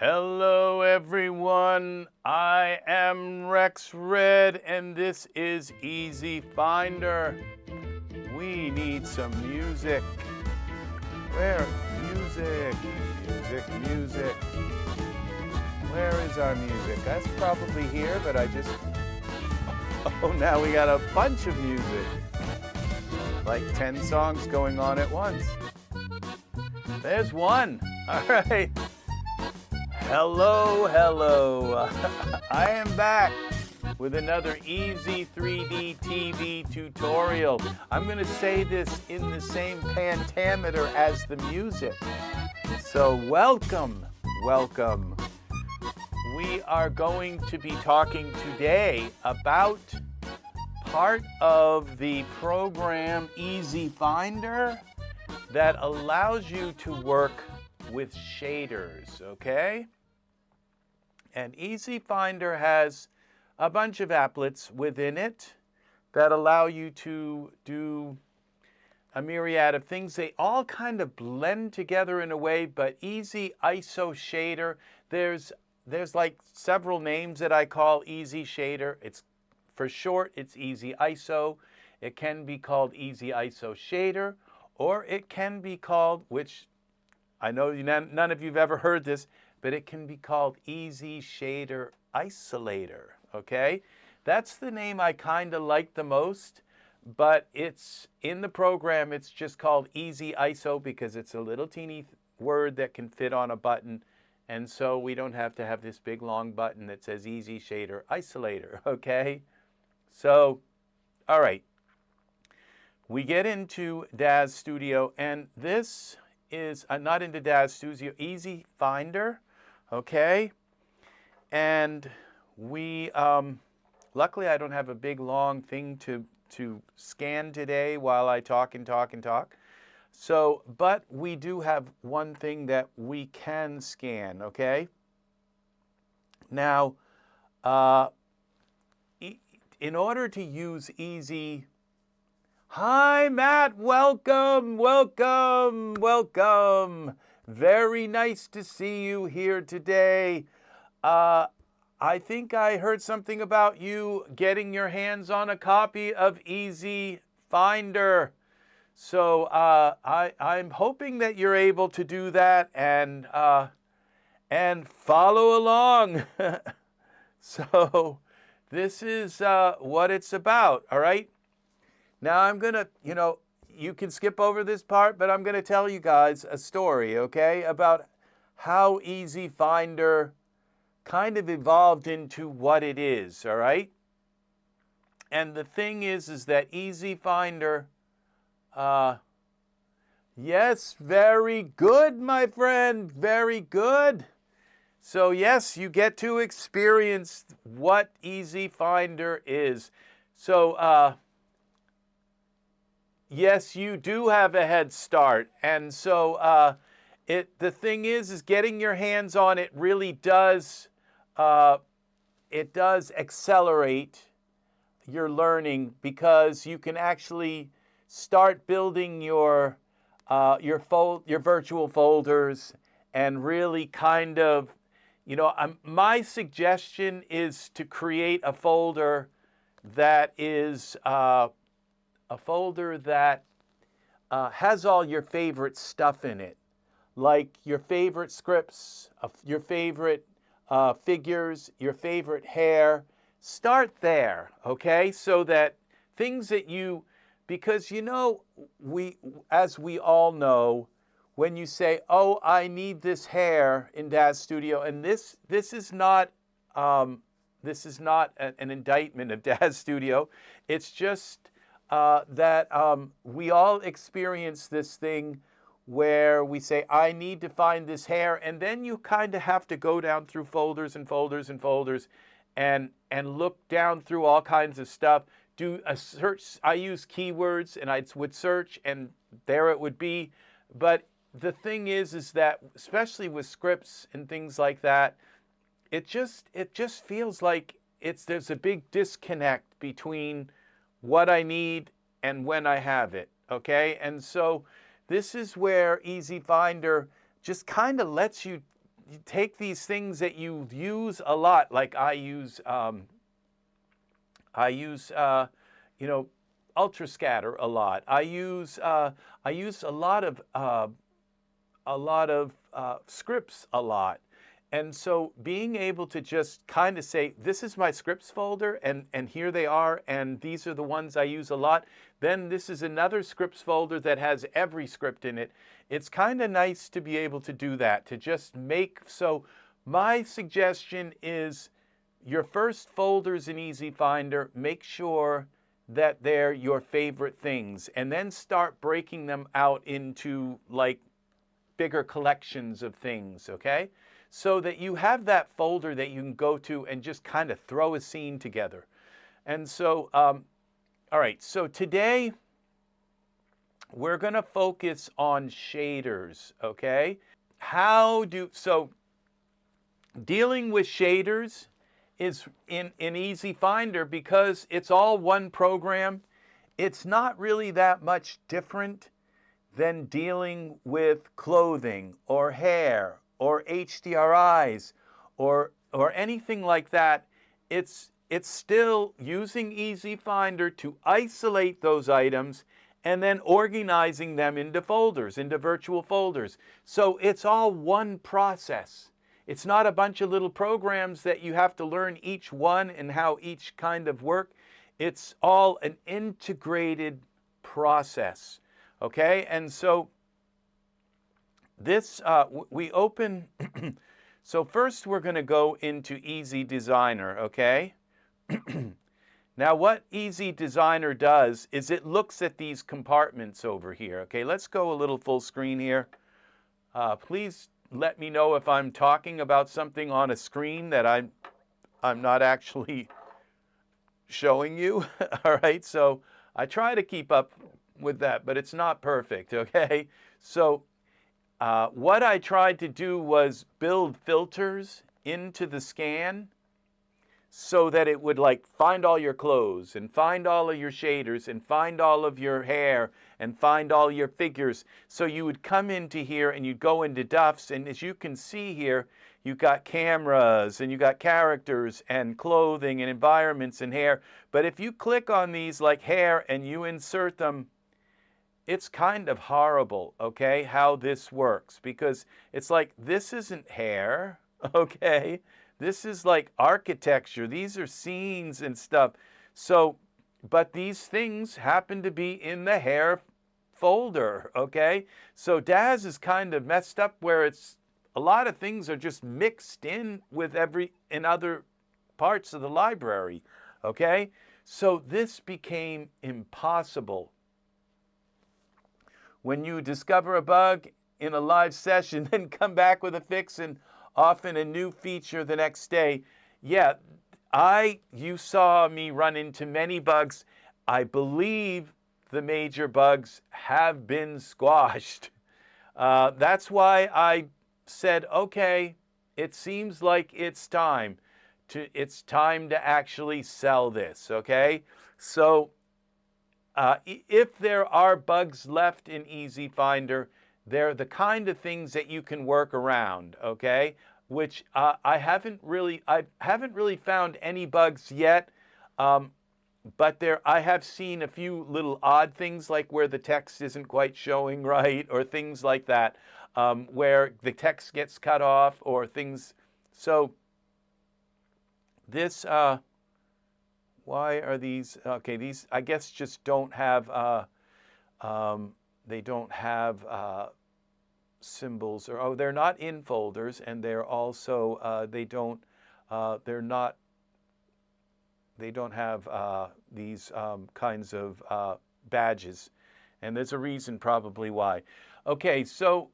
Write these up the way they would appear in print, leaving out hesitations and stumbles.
Hello everyone, I am Rex Red and this is EZFinder. We need some music. Where? Music. Music. Where is our music? That's probably here, but oh, now we got a bunch of music. Like 10 songs going on at once. There's one. All right. Hello. I am back with another EZ3DTV tutorial. I'm going to say this in the same pentameter as the music. So welcome. We are going to be talking today about part of the program EZFinder that allows you to work with shaders, okay? And EZFinder has a bunch of applets within it that allow you to do a myriad of things. They all kind of blend together in a way, but EZ ISO shader, there's like several names that I call EZ shader. It's for short, it's EZ ISO. It can be called EZ ISO shader, or it can be called, which I know none of you've ever heard this, but it can be called EZ Shader Isolator, okay? That's the name I kind of like the most, but it's in the program, it's just called EZ ISO because it's a little teeny word that can fit on a button, and so we don't have to have this big long button that says EZ Shader Isolator, okay? So, all right. We get into Daz Studio, and this is not into Daz Studio, EZFinder, okay? And we, luckily I don't have a big long thing to scan today while I talk and talk. So, but we do have one thing that we can scan, okay? Now, in order to use EZ, hi, Matt, welcome. Very nice to see you here today. I think I heard something about you getting your hands on a copy of EZFinder. So I'm hoping that you're able to do that and follow along. So this is what it's about, all right? Now I'm going to, you can skip over this part, but I'm going to tell you guys a story, okay, about how EZFinder kind of evolved into what it is, all right? And the thing is that EZFinder, yes, very good, my friend, very good. So yes, you get to experience what EZFinder is. So, yes, you do have a head start, and so the thing is getting your hands on it really does accelerate your learning because you can actually start building your virtual folders and really kind of, my suggestion is to create a folder that is a folder that has all your favorite stuff in it, like your favorite scripts, your favorite figures, your favorite hair. Start there, okay? So that things that because as we all know, when you say, oh, I need this hair in Daz Studio, and this is not an indictment of Daz Studio, it's just that we all experience this thing where we say, I need to find this hair, and then you kind of have to go down through folders and folders and look down through all kinds of stuff, do a search. I use keywords, and I would search, and there it would be. But the thing is that, especially with scripts and things like that, it just feels like there's a big disconnect between what I need and when I have it, okay? And so this is where EZFinder just kind of lets you take these things that you use a lot, like I use you know, ultrascatter a lot. I use a lot of scripts a lot. And so being able to just kind of say, this is my scripts folder, and here they are, and these are the ones I use a lot. Then this is another scripts folder that has every script in it. It's kind of nice to be able to do that, to just make, so my suggestion is your first folders in EZFinder, make sure that they're your favorite things, and then start breaking them out into like bigger collections of things, okay? So that you have that folder that you can go to and just kind of throw a scene together. And so, all right, so today we're going to focus on shaders, okay? So dealing with shaders is in EZFinder, because it's all one program, it's not really that much different than dealing with clothing or hair or HDRIs or anything like that. It's still using EZFinder to isolate those items and then organizing them into folders, into virtual folders. So it's all one process. It's not a bunch of little programs that you have to learn each one and how each kind of work. It's all an integrated process, okay? And so this, we open, so first we're going to go into EZ Designer, okay? Now what EZ Designer does is it looks at these compartments over here, okay? Let's go a little full screen here. Please let me know if I'm talking about something on a screen that I'm not actually showing you, all right? So I try to keep up with that, but it's not perfect, okay? So what I tried to do was build filters into the scan so that it would like find all your clothes and find all of your shaders and find all of your hair and find all your figures. So you would come into here and you'd go into Duffs, and as you can see here, you got cameras and you got characters and clothing and environments and hair. But if you click on these like hair and you insert them, it's kind of horrible, okay, how this works, because it's like, this isn't hair, okay? This is like architecture. These are scenes and stuff. So, but these things happen to be in the hair folder, okay? So Daz is kind of messed up where it's, a lot of things are just mixed in with in other parts of the library, okay? So this became impossible. When you discover a bug in a live session, then come back with a fix and often a new feature the next day. Yeah, you saw me run into many bugs. I believe the major bugs have been squashed. That's why I said, okay, it seems like it's time to actually sell this, okay? So if there are bugs left in EZFinder, they're the kind of things that you can work around, okay? Which I haven't really found any bugs yet, but I have seen a few little odd things, like where the text isn't quite showing right, or things like that, where the text gets cut off, or things. So this, why are these? Okay, these I guess just don't have. They don't have symbols, or they're not in folders, and they're also they don't have these kinds of badges, and there's a reason probably why. Okay, so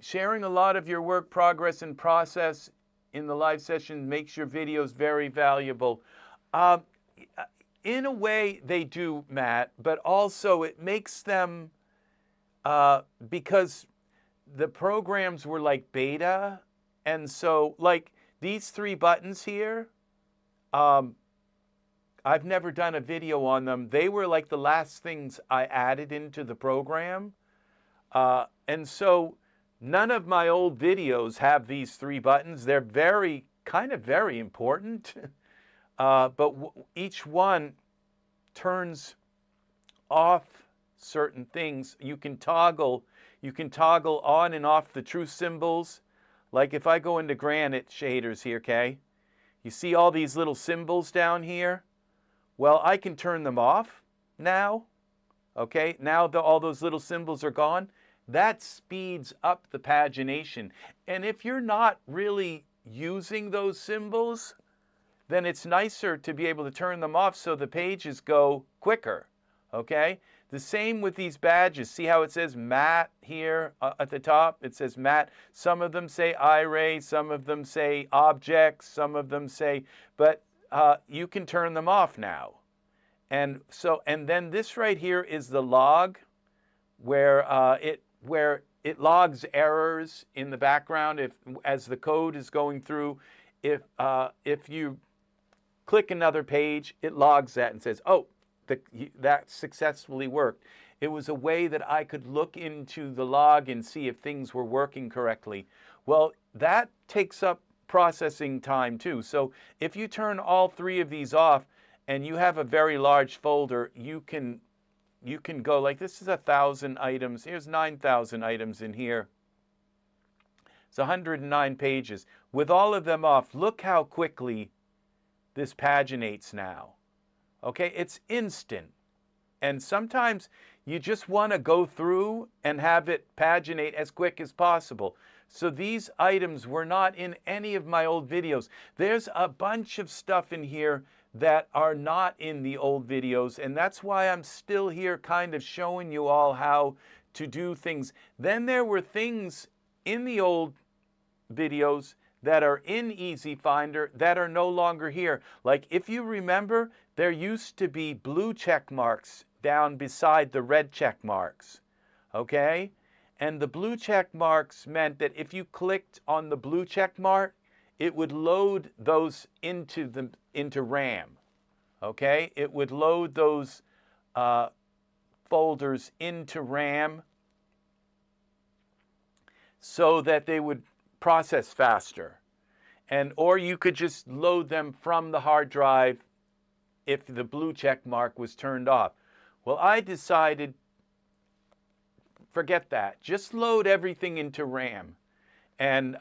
sharing a lot of your work progress and process in the live session makes your videos very valuable. In a way they do, Matt, but also it makes them, because the programs were like beta, and so like these 3 buttons here, I've never done a video on them. They were like the last things I added into the program. And so None of my old videos have these 3 buttons. They're kind of very important, but each one turns off certain things. You can toggle on and off the true symbols. Like if I go into granite shaders here, okay? You see all these little symbols down here? Well, I can turn them off now. Okay, now all those little symbols are gone. That speeds up the pagination. And if you're not really using those symbols, then it's nicer to be able to turn them off so the pages go quicker. Okay? The same with these badges. See how it says matte here at the top? It says matte. Some of them say Iray, some of them say objects, some of them say, but you can turn them off now. And then this right here is the log where it logs errors in the background as the code is going through. If you click another page, it logs that and says, oh, that successfully worked. It was a way that I could look into the log and see if things were working correctly. Well, that takes up processing time too. So if you turn all 3 of these off and you have a very large folder, you can go like, this is 1,000 items. Here's 9,000 items in here. It's 109 pages. With all of them off, look how quickly this paginates now. Okay, it's instant. And sometimes you just want to go through and have it paginate as quick as possible. So these items were not in any of my old videos. There's a bunch of stuff in here that are not in the old videos, and that's why I'm still here kind of showing you all how to do things. Then there were things in the old videos that are in EZFinder that are no longer here. Like if you remember, there used to be blue check marks down beside the red check marks, okay? And the blue check marks meant that if you clicked on the blue check mark, it would load those into RAM, okay? It would load those folders into RAM so that they would process faster. Or you could just load them from the hard drive if the blue check mark was turned off. Well, I decided, forget that. Just load everything into RAM. And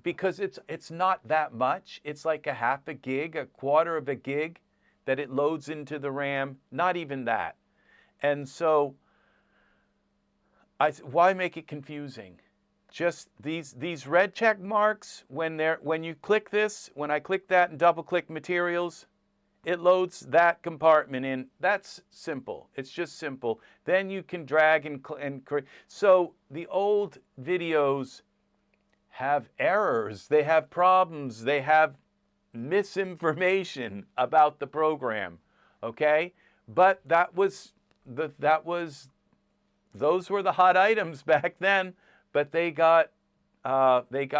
because it's not that much, it's like a half a gig, a quarter of a gig that it loads into the RAM, not even that. And so why make it confusing? Just these red check marks, when you click this, when I click that and double click materials, it loads that compartment in. That's simple. It's just simple. Then you can drag and create. So the old videos have errors, they have problems, they have misinformation about the program, okay? But those were the hot items back then, but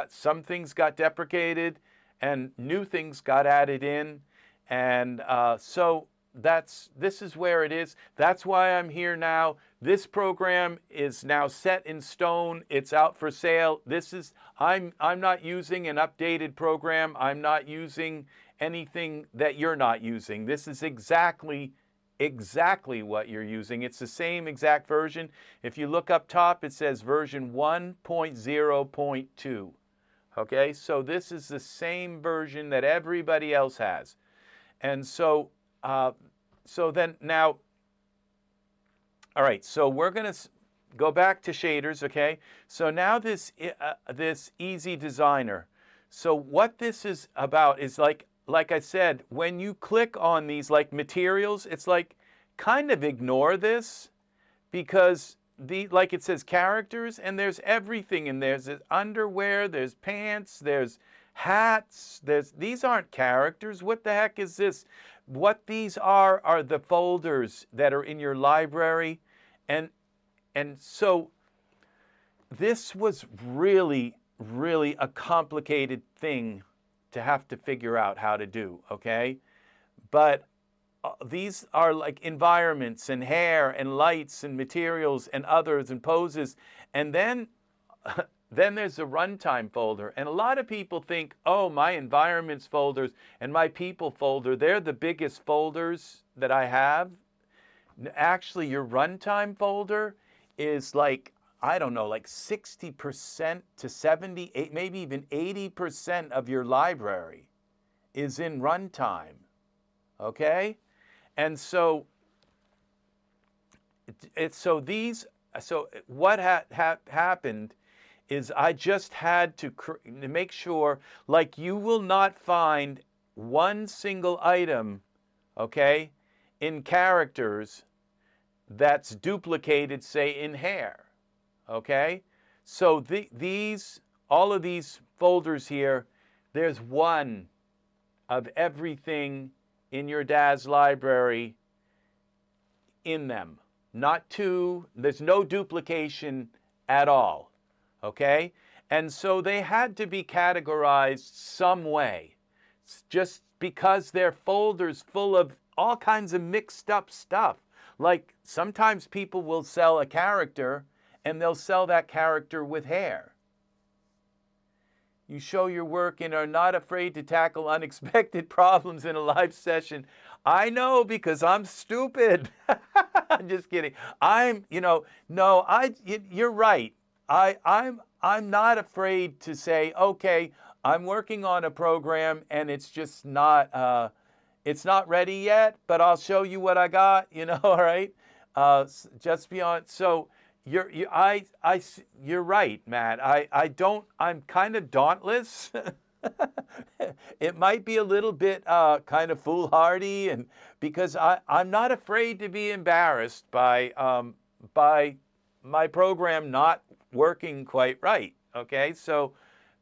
some things got deprecated and new things got added in, and so this is where it is. That's why I'm here now. This program is now set in stone. It's out for sale. I'm not using an updated program. I'm not using anything that you're not using. This is exactly what you're using. It's the same exact version. If you look up top, it says version 1.0.2. Okay, so this is the same version that everybody else has. And so then now, all right, so we're going to go back to shaders, okay? So now this EZ Designer. So what this is about is like I said, when you click on these like materials, it's like kind of ignore this because like it says characters and there's everything in there. There's underwear, there's pants, there's hats, these aren't characters. What the heck is this? What these are the folders that are in your library. And so this was really, really a complicated thing to have to figure out how to do, okay? But these are like environments and hair and lights and materials and others and poses. And then then there's a runtime folder. And a lot of people think, oh, my environments folders and my people folder, they're the biggest folders that I have. Actually, your runtime folder is like, I don't know, like 60% to 70, maybe even 80% of your library is in runtime, okay? And so, so what happened is I just had to make sure, like, you will not find one single item, okay, in characters that's duplicated, say, in hair, okay? So all of these folders here, there's one of everything in your Daz library in them. Not two, there's no duplication at all, okay? And so they had to be categorized some way, just because they're folders full of all kinds of mixed up stuff. Like sometimes people will sell a character and they'll sell that character with hair. You show your work and are not afraid to tackle unexpected problems in a live session. I know, because I'm stupid. I'm just kidding. You're right. I'm not afraid to say, okay, I'm working on a program and it's just not, it's not ready yet, but I'll show you what I got, all right? Just beyond, so you're right, Matt. I'm kind of dauntless. It might be a little bit kind of foolhardy, and because I'm not afraid to be embarrassed by my program not working quite right. Okay, so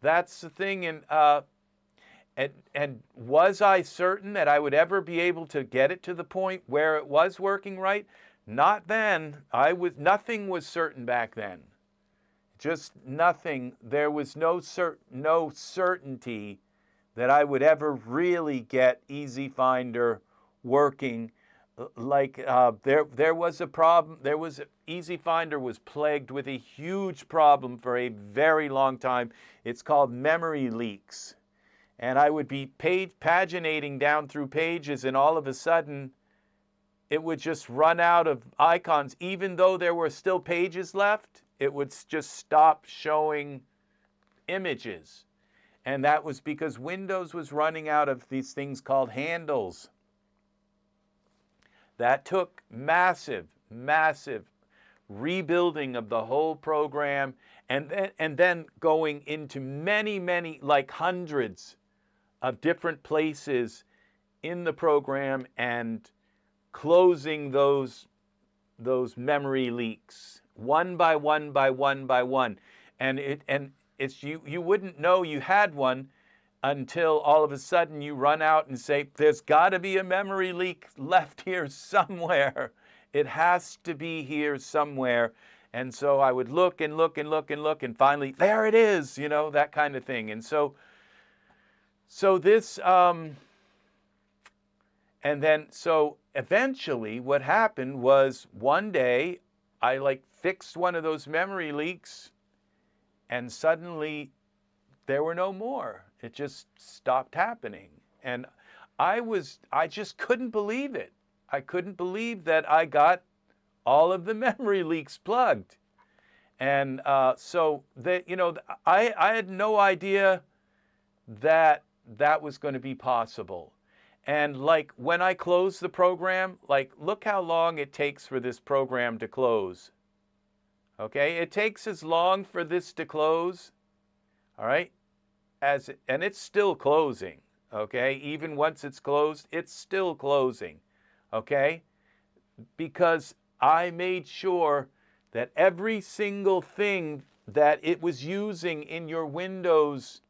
that's the thing. And was I certain that I would ever be able to get it to the point where it was working right? Not then. Nothing was certain back then. Just nothing. There was no certainty that I would ever really get EZFinder working. Like there was a problem. EZFinder was plagued with a huge problem for a very long time. It's called memory leaks. And I would be paginating down through pages, and all of a sudden, it would just run out of icons. Even though there were still pages left, it would just stop showing images. And that was because Windows was running out of these things called handles. That took massive rebuilding of the whole program, and then going into many, like hundreds of different places in the program and closing those memory leaks one by one by one by one. And it's you wouldn't know you had one until all of a sudden you run out and say, there's got to be a memory leak left here somewhere. It has to be here somewhere. And so I would look and look and look and look, and finally, there it is, that kind of thing. And so eventually what happened was, one day I fixed one of those memory leaks, and suddenly there were no more. It just stopped happening. And I just couldn't believe it. I couldn't believe that I got all of the memory leaks plugged. And so I had no idea that was going to be possible. And when I close the program, look how long it takes for this program to close. Okay, it takes as long for this to close, all right, and it's still closing, okay? Even once it's closed, it's still closing, okay? Because I made sure that every single thing that it was using in your Windows,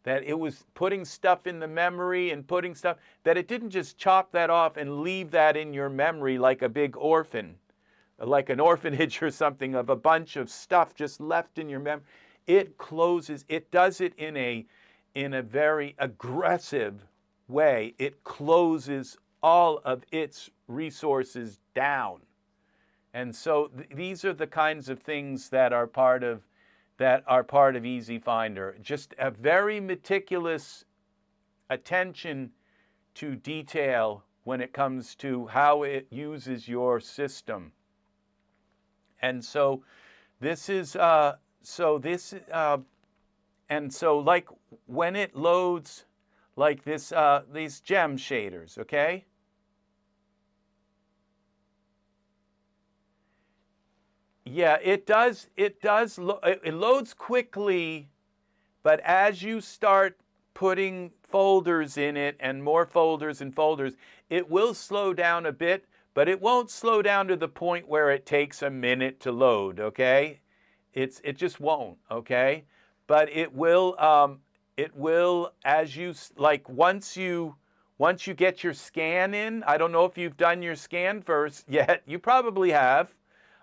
that it was putting stuff in the memory and putting stuff, that it didn't just chop that off and leave that in your memory like a big orphan, like an orphanage or something, of a bunch of stuff just left in your memory. It closes, it does it in a very aggressive way. It closes all of its resources down. And so these are the kinds of things that are part of that are part of EZFinder. Just a very meticulous attention to detail when it comes to how it uses your system. And so this is, and so like when it loads like this, these gem shaders, okay? Yeah, it loads quickly, but as you start putting folders in it and more folders and folders, it will slow down a bit, but it won't slow down to the point where it takes a minute to load, okay? It just won't, okay? But it will as you, like once you get your scan in, I don't know if you've done your scan first yet, you probably have.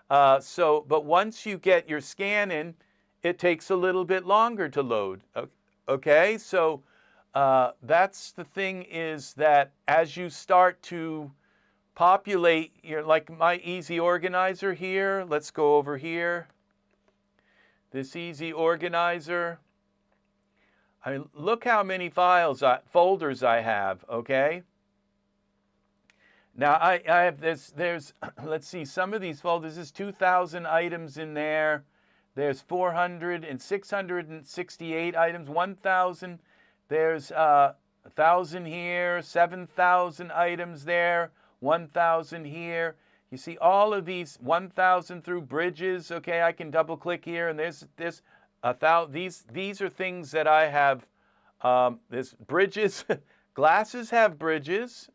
But once you get your scan in, it takes a little bit longer to load, okay? So that's the thing, is that as you start to populate like my EZ organizer here, let's go over here. This EZ organizer, I mean, look how many folders I have, okay? Now I have this, let's see, some of these folders, there's 2,000 items in there. There's 400 and 668 items, 1,000. There's 1,000 here, 7,000 items there, 1,000 here. You see all of these 1,000 through bridges. Okay, I can double click here, and there's 1,000. These are things that I have. There's bridges. Glasses have bridges.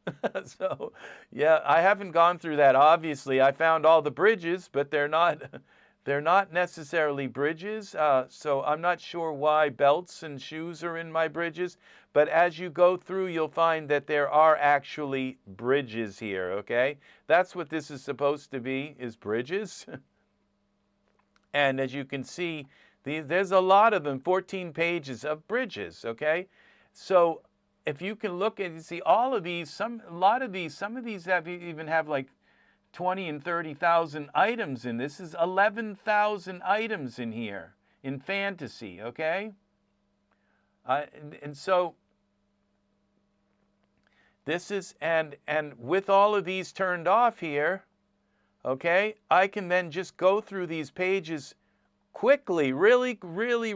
So yeah, I haven't gone through that. Obviously, I found all the bridges, but they're not necessarily bridges. So I'm not sure why belts and shoes are in my bridges. But as you go through, you'll find that there are actually bridges here, okay? That's what this is supposed to be, is bridges. And as you can see, there's a lot of them, 14 pages of bridges, okay? So if you can look and see all of these, some of these even have like 20 and 30,000 items in. This is 11,000 items in here in fantasy, okay? And so this is, and with all of these turned off here, okay, I can then just go through these pages quickly, really quickly,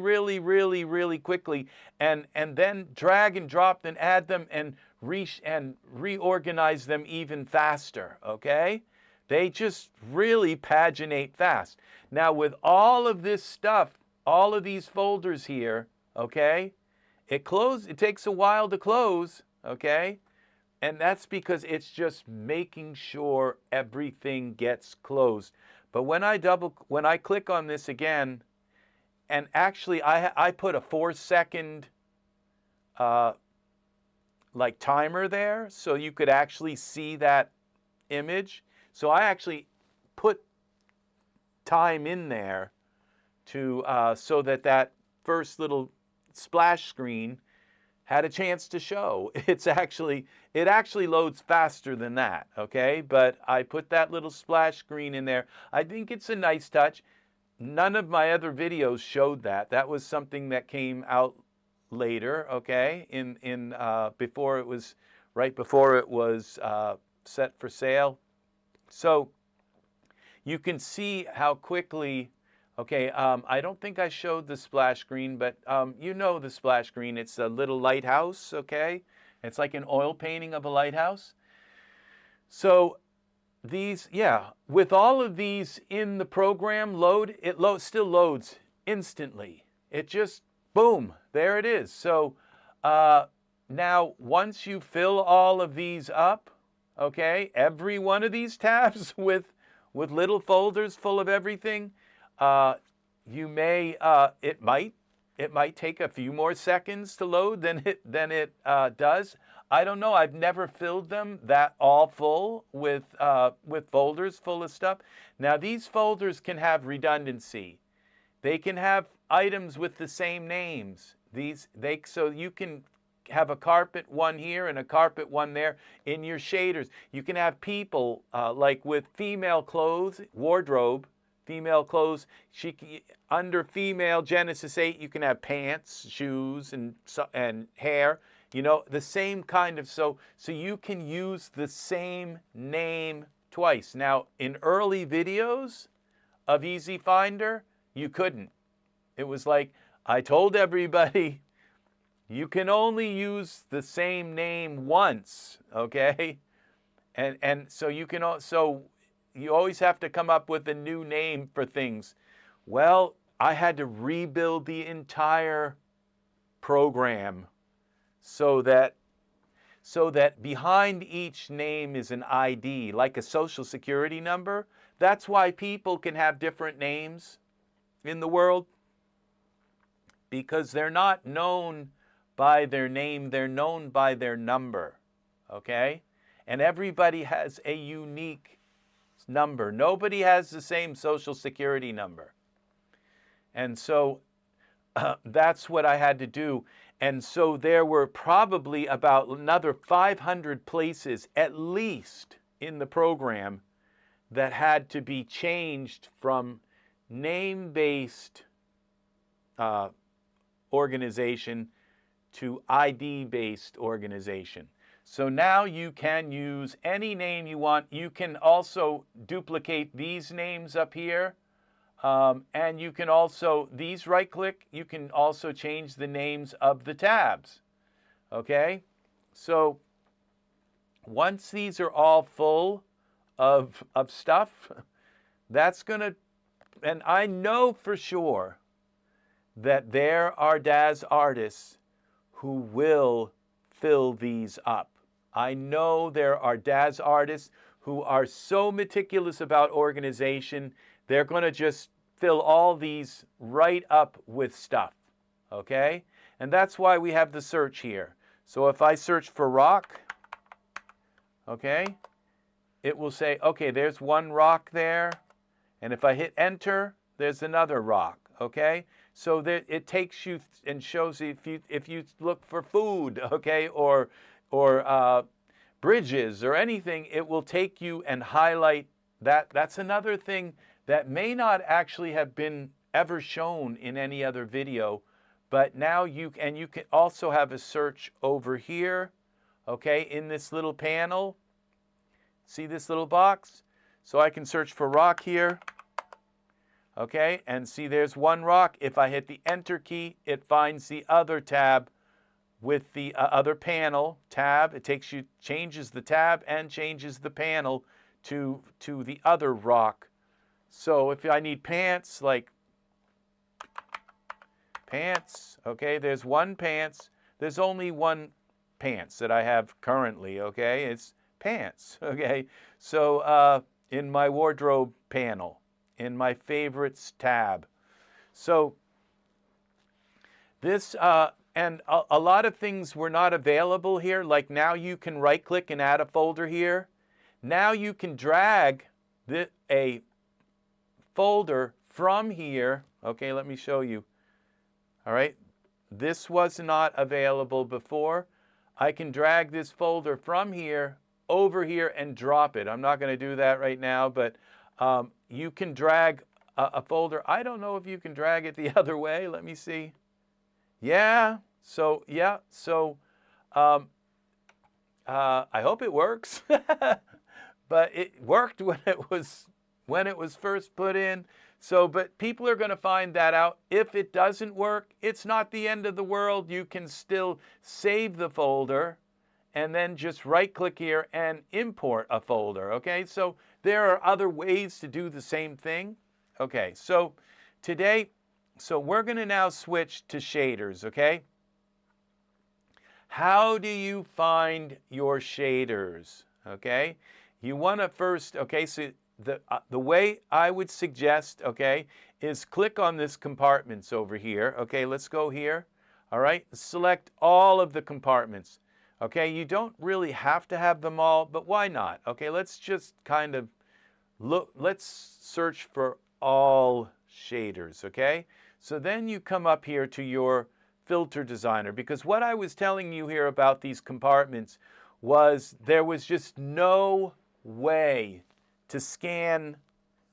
and then drag and drop and add them and reorganize them even faster, okay? They just really paginate fast. Now with all of this stuff, all of these folders here, okay, it takes a while to close, okay? And that's because it's just making sure everything gets closed. But when I click on this again, and actually I put a 4-second like timer there, so you could actually see that image. So I actually put time in there to so that first little splash screen had a chance to show. It actually loads faster than that, okay? But I put that little splash screen in there. I think it's a nice touch. None of my other videos showed that. That was something that came out later, okay? Before it was, right before it was set for sale. So you can see how quickly. Okay, I don't think I showed the splash screen, but you know the splash screen. It's a little lighthouse, okay? It's like an oil painting of a lighthouse. So these, yeah, with all of these in the program it still loads instantly. It just, boom, there it is. So now once you fill all of these up, okay, every one of these tabs with little folders full of everything, you may, it might take a few more seconds to load than it does. I don't know. I've never filled them that all full with folders full of stuff. Now these folders can have redundancy. They can have items with the same names. So you can have a carpet one here and a carpet one there in your shaders. You can have people like with female clothes, wardrobe. Female clothes, under female Genesis 8, you can have pants, shoes, and hair. You know, the same kind of, so you can use the same name twice. Now, in early videos of EZFinder, you couldn't. It was like, I told everybody, you can only use the same name once, okay? And so you can, so you always have to come up with a new name for things. Well, I had to rebuild the entire program so that behind each name is an ID, like a social security number. That's why people can have different names in the world, because they're not known by their name, they're known by their number, okay? And everybody has a unique number. Nobody has the same social security number. And so that's what I had to do. And so there were probably about another 500 places, at least, in the program that had to be changed from name-based organization to ID-based organization. So now you can use any name you want. You can also duplicate these names up here. And you can also, these right-click, you can also change the names of the tabs, okay? So once these are all full of stuff, that's going to, and I know for sure that there are Daz artists who will fill these up. I know there are Daz artists who are so meticulous about organization, they're going to just fill all these right up with stuff, okay? And that's why we have the search here. So if I search for rock, okay, it will say, okay, there's one rock there. And if I hit enter, there's another rock, okay? So that it takes you and shows you if you look for food, okay, or bridges or anything, it will take you and highlight that. That's another thing that may not actually have been ever shown in any other video, but now you can also have a search over here, okay, in this little panel. See this little box? So I can search for rock here, okay, and see there's one rock. If I hit the enter key, it finds the other tab with the other panel tab. It changes the tab and changes the panel to the other rock. So if I need pants, like pants, okay, there's one pants. There's only one pants that I have currently, okay? It's pants, okay? So in my wardrobe panel, in my favorites tab. So this, and a lot of things were not available here. Like now you can right-click and add a folder here. Now you can drag a folder from here. Okay, let me show you. All right, this was not available before. I can drag this folder from here over here and drop it. I'm not going to do that right now, but you can drag a folder. I don't know if you can drag it the other way. Let me see. Yeah, so I hope it works. But it worked when it was first put in. So, but people are going to find that out. If it doesn't work, it's not the end of the world. You can still save the folder and then just right-click here and import a folder, okay? So there are other ways to do the same thing. Okay, so today, we're going to now switch to shaders, okay? How do you find your shaders, okay? You want to first, okay, so the way I would suggest, okay, is click on this compartments over here. Okay, let's go here. All right, select all of the compartments. Okay, you don't really have to have them all, but why not? Okay, let's just kind of look, let's search for all shaders, okay? So then you come up here to your filter designer, because what I was telling you here about these compartments was there was just no way to scan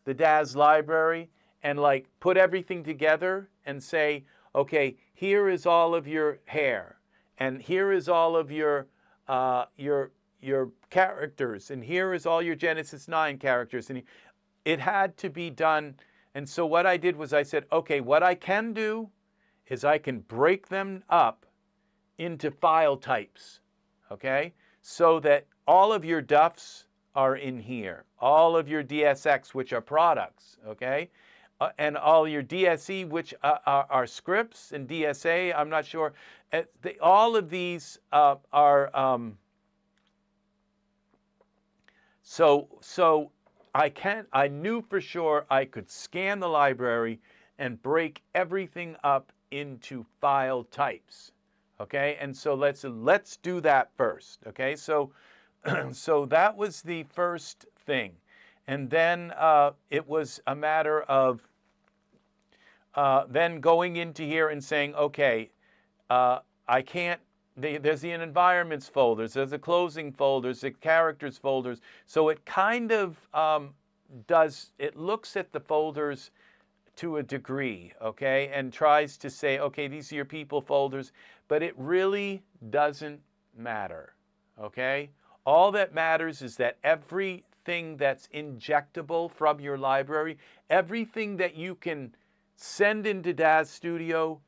the Daz library and like put everything together and say, okay, here is all of your hair, and here is all of your characters, and here is all your Genesis 9 characters, and it had to be done. And so what I did was I said, okay, what I can do is I can break them up into file types, okay? So that all of your DUFs are in here, all of your DSX, which are products, okay? And all your DSE, which are scripts, and DSA, I'm not sure. All of these are, so I knew for sure I could scan the library and break everything up into file types, okay? And so let's do that first, okay? So, so that was the first thing. And then it was a matter of then going into here and saying, okay, I can't, there's the environments folders, there's the closing folders, the characters folders. So it kind of it looks at the folders to a degree, okay, and tries to say, okay, these are your people folders, but it really doesn't matter, okay? All that matters is that everything that's injectable from your library, everything that you can send into Daz Studio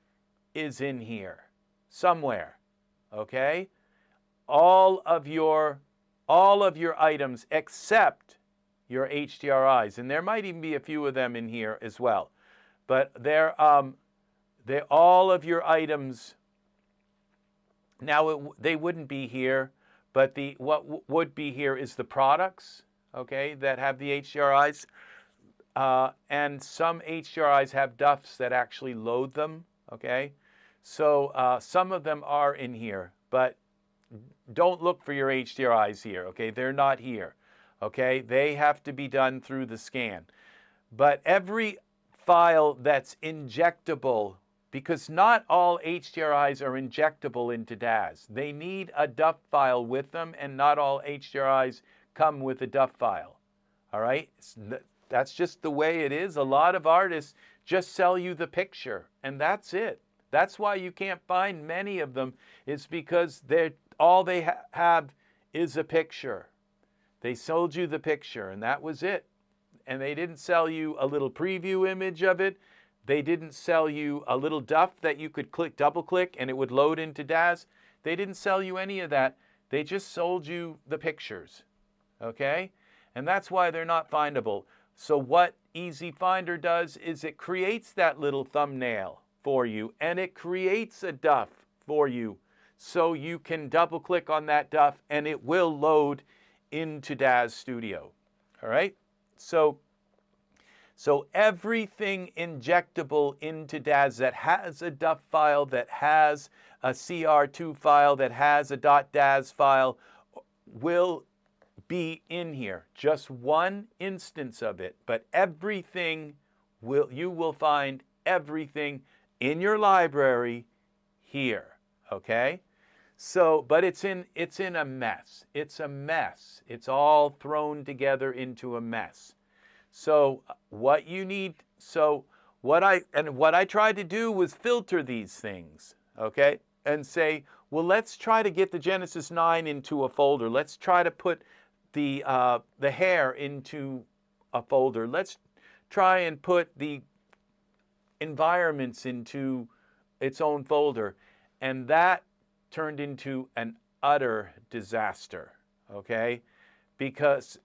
is in here somewhere, okay? All of your items except your HDRIs, and there might even be a few of them in here as well. But they're all of your items. Now they wouldn't be here, but what would be here is the products, okay, that have the HDRIs, and some HDRIs have DUFs that actually load them, okay. So some of them are in here, but don't look for your HDRIs here, okay. They're not here, okay. They have to be done through the scan. But every file that's injectable, because not all HDRIs are injectable into Daz. They need a DUF file with them, and not all HDRIs come with a DUF file. All right? That's just the way it is. A lot of artists just sell you the picture, and that's it. That's why you can't find many of them. It's because all they have is a picture. They sold you the picture, and that was it. And they didn't sell you a little preview image of it. They didn't sell you a little DUF that you could double click, and it would load into Daz. They didn't sell you any of that. They just sold you the pictures, okay? And that's why they're not findable. So what EZFinder does is it creates that little thumbnail for you, and it creates a DUF for you, so you can double click on that DUF, and it will load into Daz Studio, all right? So everything injectable into Daz that has a DUF file, that has a CR2 file, that has a .daz file, will be in here. Just one instance of it, but everything you will find everything in your library here, okay? So, but it's in a mess. It's a mess. It's all thrown together into a mess. So what you need, what I tried to do was filter these things, okay? And say, well, let's try to get the Genesis 9 into a folder. Let's try to put the hair into a folder. Let's try and put the environments into its own folder. And that turned into an utter disaster, okay? Because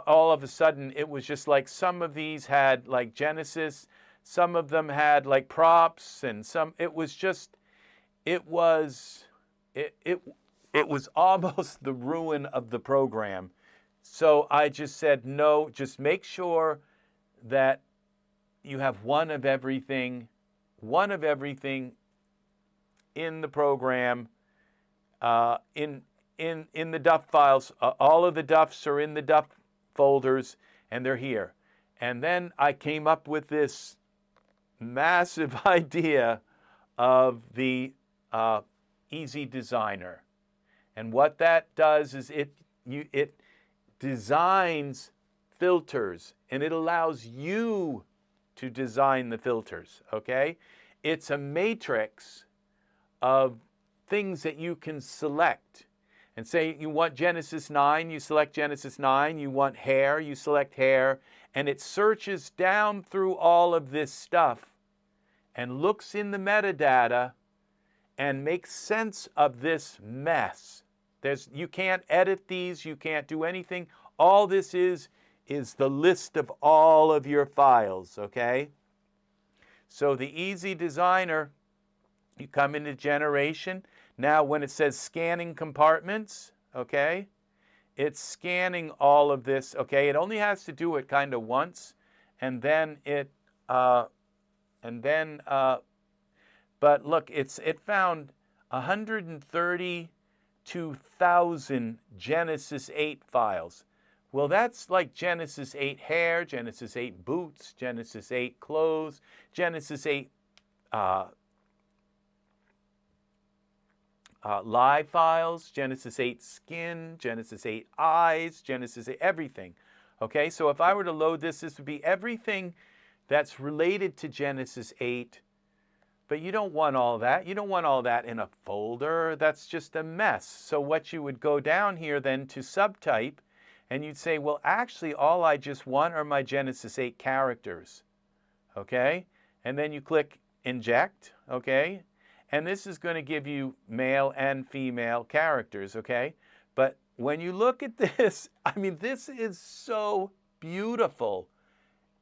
all of a sudden it was just like some of these had like Genesis, some of them had like props, and it was almost the ruin of the program. So I just said, no, just make sure that you have one of everything in the program, in the DUF files. All of the DUFs are in the DUF folders, and they're here. And then I came up with this massive idea of the EZ Designer. And what that does is it designs filters, and it allows you to design the filters, okay? It's a matrix of things that you can select. And say you want Genesis 9, you select Genesis 9. You want hair, you select hair. And it searches down through all of this stuff and looks in the metadata and makes sense of this mess. You can't edit these, you can't do anything. All this is the list of all of your files, okay? So the EZ Designer, you come into generation. Now when it says scanning compartments, okay, it's scanning all of this, okay? It only has to do it kind of once, and then but look, it found 132,000 Genesis 8 files. Well, that's like Genesis 8 hair, Genesis 8 boots, Genesis 8 clothes, Genesis 8 live files, Genesis 8 skin, Genesis 8 eyes, Genesis 8 everything. Okay, so if I were to load this, this would be everything that's related to Genesis 8. But you don't want all that. You don't want all that in a folder. That's just a mess. So what you would go down here then to subtype, and you'd say, well, actually, all I just want are my Genesis 8 characters. Okay? And then you click Inject, okay? And this is going to give you male and female characters, okay? But when you look at this, I mean, this is so beautiful.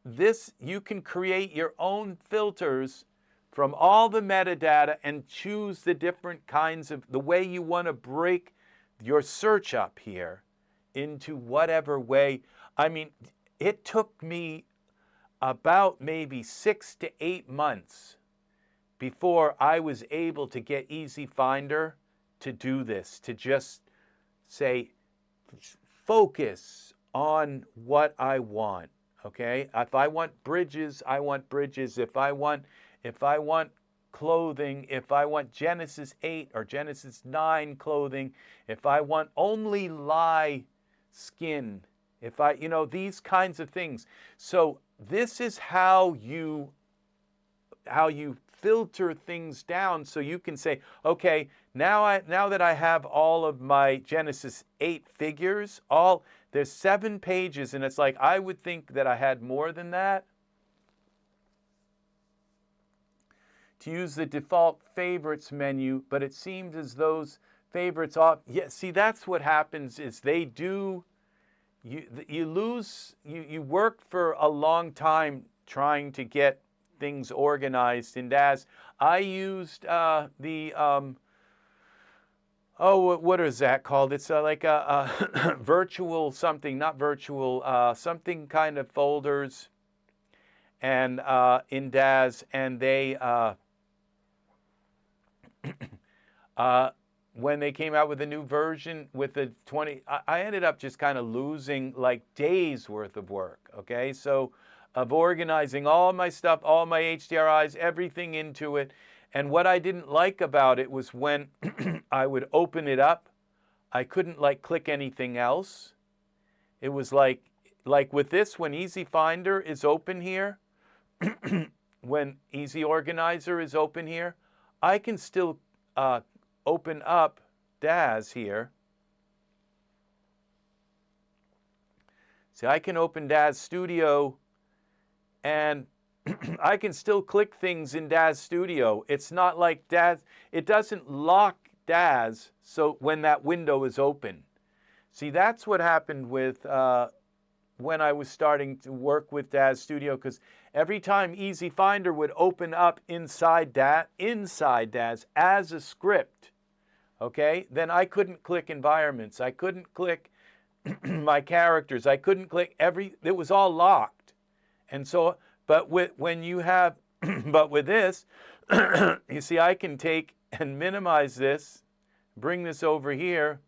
This, you can create your own filters from all the metadata and choose the different kinds of, the way you want to break your search up here into whatever way. I mean, it took me about maybe 6 to 8 months before I was able to get EZFinder to do this, to just say, focus on what I want, okay? If I want bridges, I want bridges. If I want clothing, if I want Genesis 8 or Genesis 9 clothing, if I want only lie skin, if I, these kinds of things. So this is how you filter things down, so you can say, okay, now that I have all of my Genesis 8 figures, there's 7 pages, and it's like, I would think that I had more than that. To use the default favorites menu, but it seems as those favorites see, that's what happens is you work for a long time trying to get things organized in Daz. I used what is that called? It's like a virtual something, not virtual, something kind of folders, and in Daz, and they when they came out with a new version with the 20, I ended up just kind of losing like days worth of work, okay? So of organizing all my stuff, all my HDRIs, everything into it. And what I didn't like about it was when I would open it up, I couldn't like click anything else. It was like with this, when EZFinder is open here, when EZ Organizer is open here, I can still open up Daz here. See, I can open Daz Studio, and I can still click things in Daz Studio. It's not like Daz, it doesn't lock Daz so when that window is open. See, that's what happened with when I was starting to work with Daz Studio, because every time EZFinder would open up inside Daz as a script, okay, then I couldn't click environments. I couldn't click my characters. I couldn't click it was all locked. And so, but with this, you see, I can take and minimize this, bring this over here.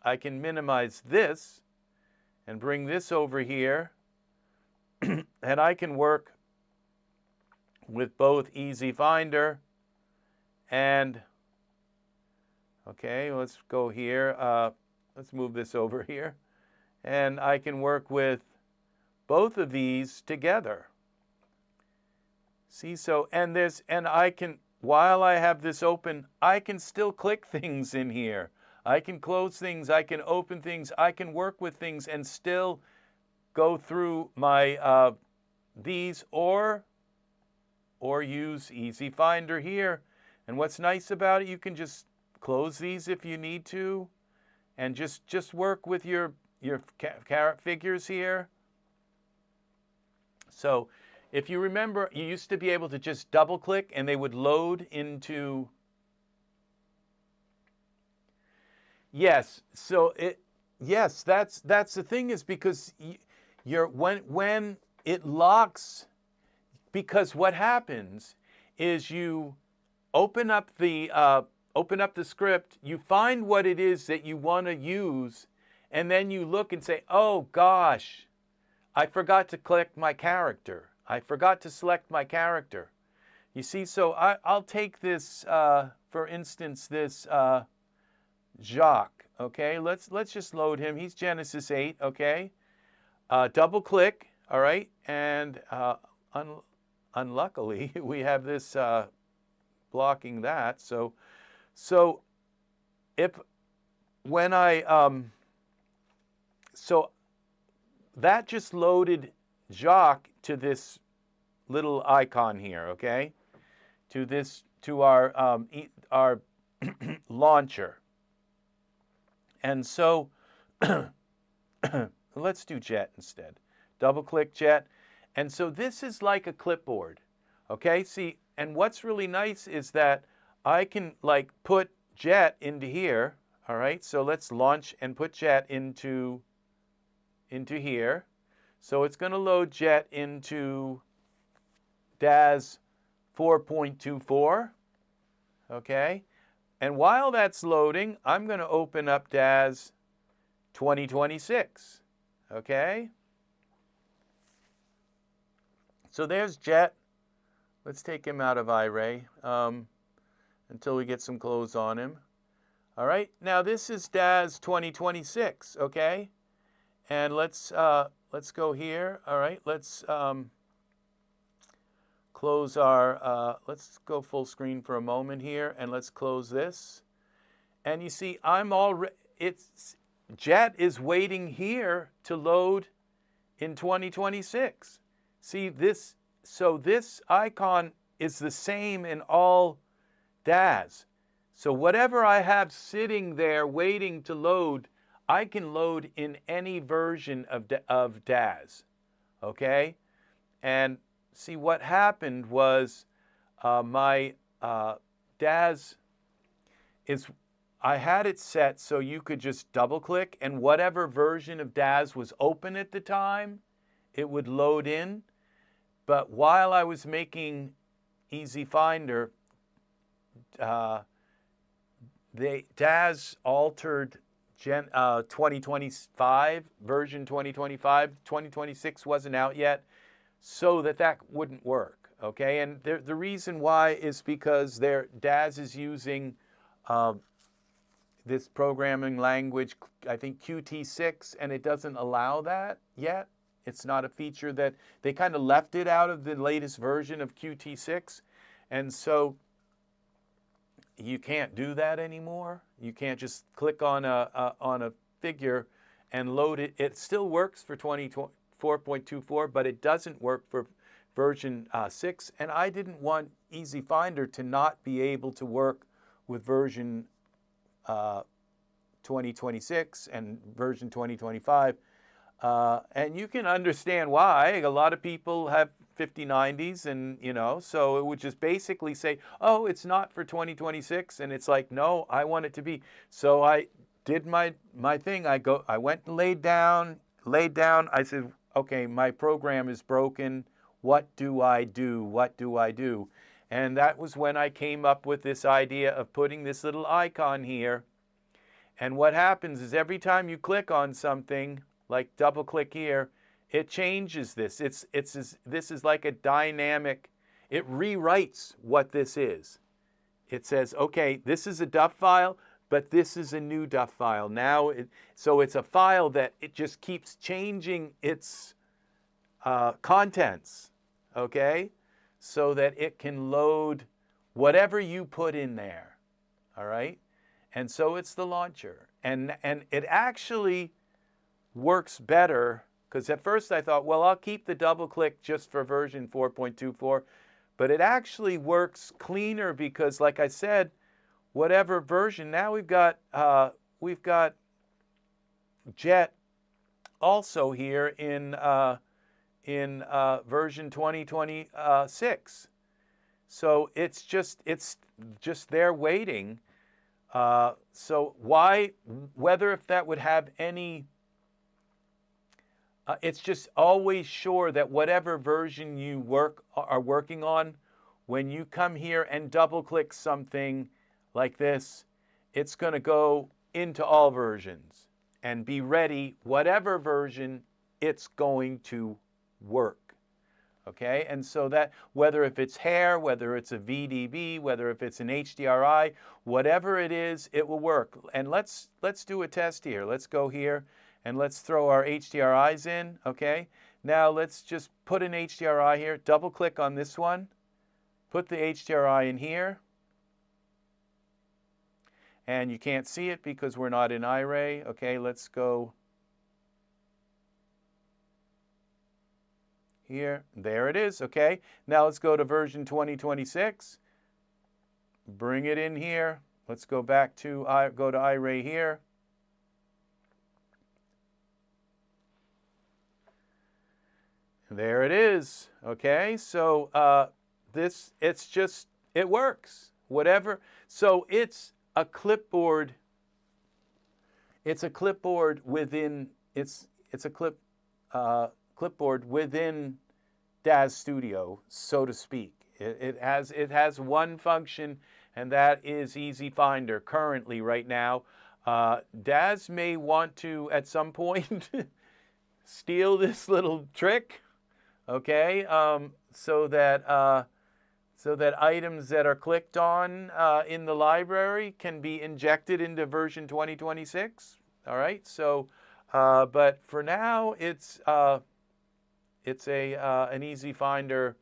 I can minimize this and bring this over here, and I can work with both EZFinder and, okay, let's go here. Let's move this over here. And I can work with both of these together. See, so, and I can, while I have this open, I can still click things in here. I can close things, I can open things, I can work with things and still go through my, these, or use EZFinder here. And what's nice about it, you can just close these if you need to, and just work with your caret figures here. So if you remember, you used to be able to just double click and they would load into, yes, so yes, that's the thing, is because when it locks, because what happens is you open up the script, you find what it is that you want to use, and then you look and say, oh gosh, I forgot to click my character. I forgot to select my character. You see, so I'll take this, for instance, this Jacques, okay? Let's just load him. He's Genesis 8, okay? Double click, all right? And unluckily, we have this blocking that. So when so that just loaded Jacques to this little icon here, okay? To our launcher. And so let's do Jet instead. Double click Jet. And so this is like a clipboard, okay? See, and what's really nice is that I can like put Jet into here, all right? So let's launch and put Jet into here. So it's going to load Jet into Daz 4.24, okay? And while that's loading, I'm going to open up Daz 2026, okay? So there's Jet. Let's take him out of Iray until we get some clothes on him. All right, now this is Daz 2026, okay? And let's go here. All right, let's close our, let's go full screen for a moment here, and let's close this. And you see, Jet is waiting here to load in 2026. See this, so this icon is the same in all Daz. So whatever I have sitting there waiting to load, I can load in any version of Daz, okay? And see, what happened was my Daz is, I had it set so you could just double click, and whatever version of Daz was open at the time, it would load in. But while I was making EZFinder, Daz altered 2025, version 2025, 2026 wasn't out yet, so that wouldn't work, okay? And the reason why is because Daz is using this programming language, I think Qt6, and it doesn't allow that yet. It's not a feature that, they kind of left it out of the latest version of Qt6, and so you can't do that anymore. You can't just click on a figure and load it. It still works for 4.24, but it doesn't work for version 6. And I didn't want EZFinder to not be able to work with version 2026 and version 2025. And you can understand why. A lot of people have 5090s, and so it would just basically say, oh, it's not for 2026, and it's like, no, I want it to be. So I did my thing. I went and laid down. I said, okay, my program is broken. What do I do? What do I do? And that was when I came up with this idea of putting this little icon here. And what happens is every time you click on something, like double click here, it changes this. This is like a dynamic, it rewrites what this is. It says, okay, this is a DUF file, but this is a new DUF file. Now, so it's a file that it just keeps changing its contents, okay, so that it can load whatever you put in there, all right? And so it's the launcher. And it actually works better, because at first I thought, well, I'll keep the double click just for version 4.24, but it actually works cleaner because, like I said, whatever version, now we've got Jet also here in version 2026. So it's just there waiting. So whether if that would have any, it's just always sure that whatever version you are working on, when you come here and double click something like this, it's going to go into all versions and be ready, whatever version it's going to work. Okay, and so that whether if it's hair, whether it's a VDB, whether if it's an HDRI, whatever it is, it will work. And let's do a test here. Let's go here and let's throw our HDRIs in. Okay, now let's just put an HDRI here. Double click on this one. Put the HDRI in here. And you can't see it because we're not in Iray. Okay, let's go here. There it is. Okay, now let's go to version 2026. Bring it in here. Let's go back to go to Iray here. There it is. Okay, so it works. Whatever. So it's a clipboard. It's a clipboard within. It's a clipboard within Daz Studio, so to speak. It has one function, and that is EZFinder currently right now. Daz may want to at some point steal this little trick, okay, so that items that are clicked on in the library can be injected into version 2026. All right, so but for now it's an EZFinder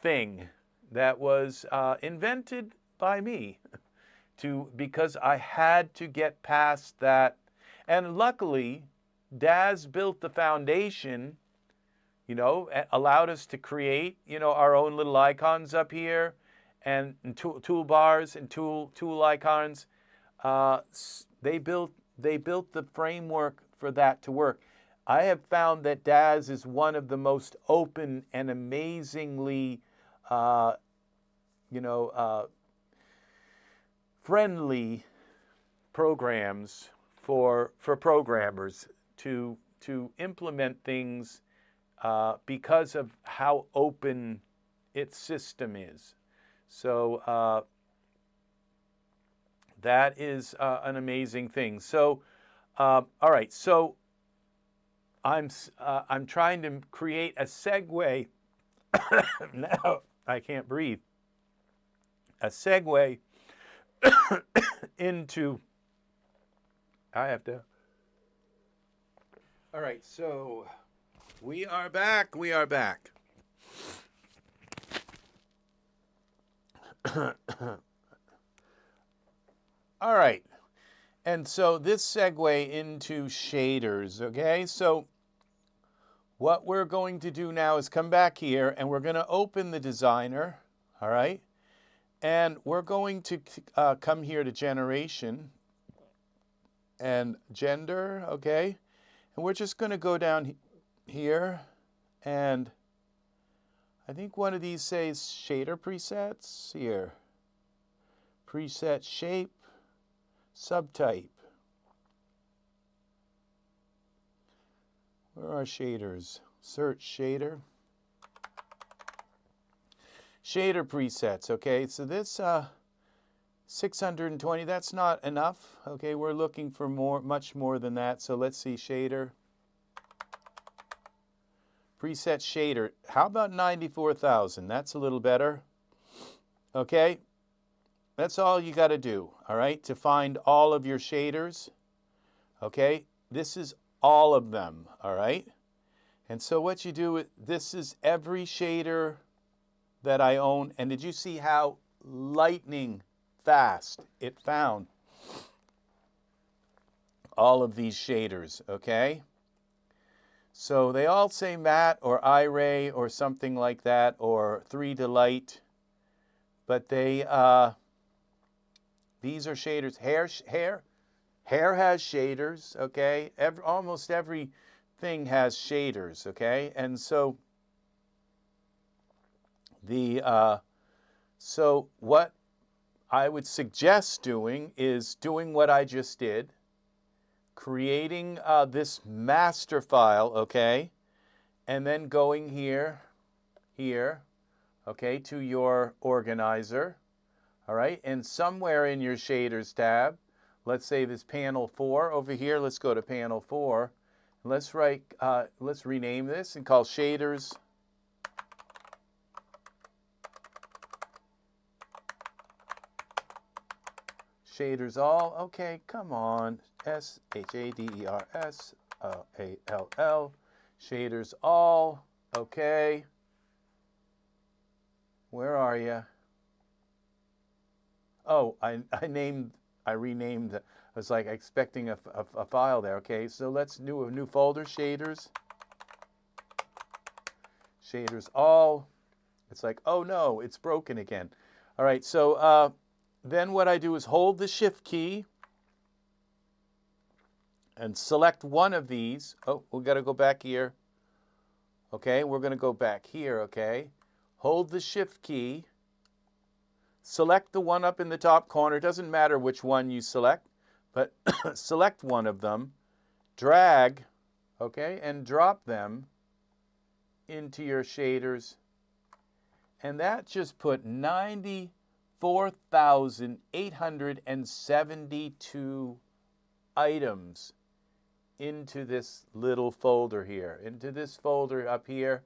thing that was invented by me because I had to get past that, and luckily Daz built the foundation, you know, allowed us to create, you know, our own little icons up here and toolbars and tool icons. They built the framework for that to work. I have found that Daz is one of the most open and amazingly, friendly programs for programmers to implement things because of how open its system is. So that is an amazing thing. So all right, so I'm trying to create a segue. Now I can't breathe. A segue into. I have to. All right, so we are back. We are back. All right. And so this segue into shaders, okay? So what we're going to do now is come back here and we're going to open the designer, all right? And we're going to come here to generation and gender, okay? And we're just going to go down here and I think one of these says shader presets here. Preset shape. Subtype. Where are shaders? Search shader. Shader presets, okay, so this 620, that's not enough. Okay, we're looking for much more than that, so let's see shader. Preset shader. How about 94,000? That's a little better. Okay. That's all you got to do, all right, to find all of your shaders, okay? This is all of them, all right? And so what you do, this is every shader that I own. And did you see how lightning fast it found all of these shaders, okay? So they all say matte or Iray or something like that, or 3Delight, but they these are shaders. Hair has shaders, okay? Almost everything has shaders, okay? And so so what I would suggest doing is doing what I just did, creating this master file, okay? And then going here, okay, to your organizer, all right? And somewhere in your shaders tab, let's say this panel 4 over here, let's go to panel 4. Let's rename this and call shaders. Shaders all, okay, come on. SHADERS ALL. Shaders all, okay. Where are you? Oh, I renamed. I was like expecting a file there. Okay, so let's do a new folder. Shaders. Shaders all. It's like, oh no, it's broken again. All right, so then what I do is hold the Shift key and select one of these. Oh, we got to go back here. Okay, we're going to go back here. Okay, hold the Shift key. Select the one up in the top corner. It doesn't matter which one you select, but select one of them, drag, okay, and drop them into your shaders. And that just put 94,872 items into this little folder here, into this folder up here.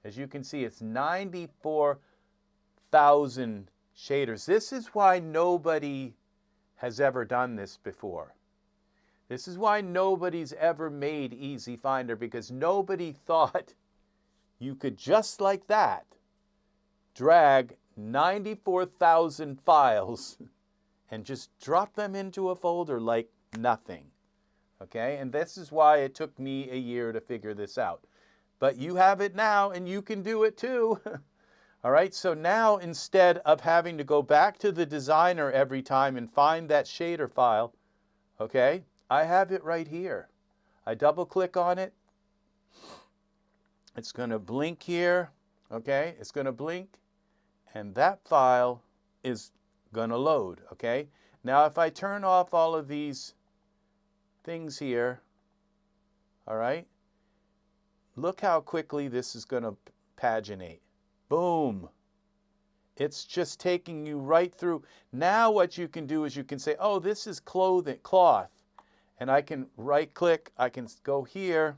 As you can see, it's 94,000 shaders. This is why nobody has ever done this before. This is why nobody's ever made EZFinder, because nobody thought you could just like that drag 94,000 files and just drop them into a folder like nothing. Okay, and this is why it took me a year to figure this out. But you have it now, and you can do it too. All right, so now instead of having to go back to the designer every time and find that shader file, okay, I have it right here. I double click on it. It's going to blink here, okay? It's going to blink, and that file is going to load, okay? Now if I turn off all of these things here, all right, look how quickly this is going to paginate. Boom. It's just taking you right through. Now what you can do is you can say, oh, this is cloth. And I can right click, I can go here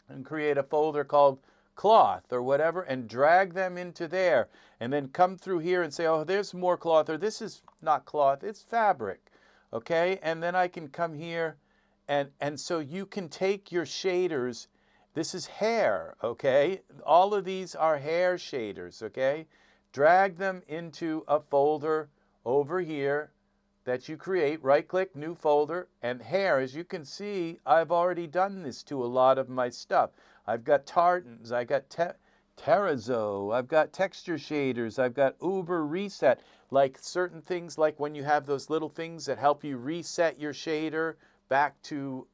and create a folder called cloth or whatever and drag them into there. And then come through here and say, oh, there's more cloth, or this is not cloth, it's fabric. Okay, and then I can come here and so you can take your shaders. This is hair, okay? All of these are hair shaders, okay? Drag them into a folder over here that you create. Right-click, new folder, and hair. As you can see, I've already done this to a lot of my stuff. I've got tartans, I've got terrazzo, I've got texture shaders, I've got Uber reset, like certain things like when you have those little things that help you reset your shader back to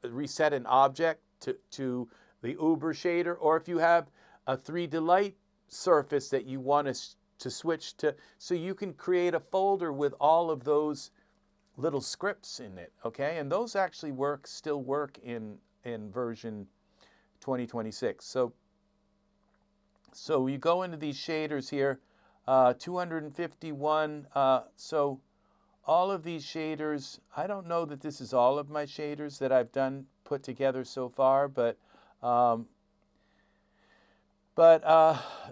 reset an object to the Uber shader, or if you have a 3Delight surface that you want to switch to, so you can create a folder with all of those little scripts in it, okay? And those actually still work in version 2026. So you go into these shaders here, 251, so all of these shaders, I don't know that this is all of my shaders that I've put together so far, but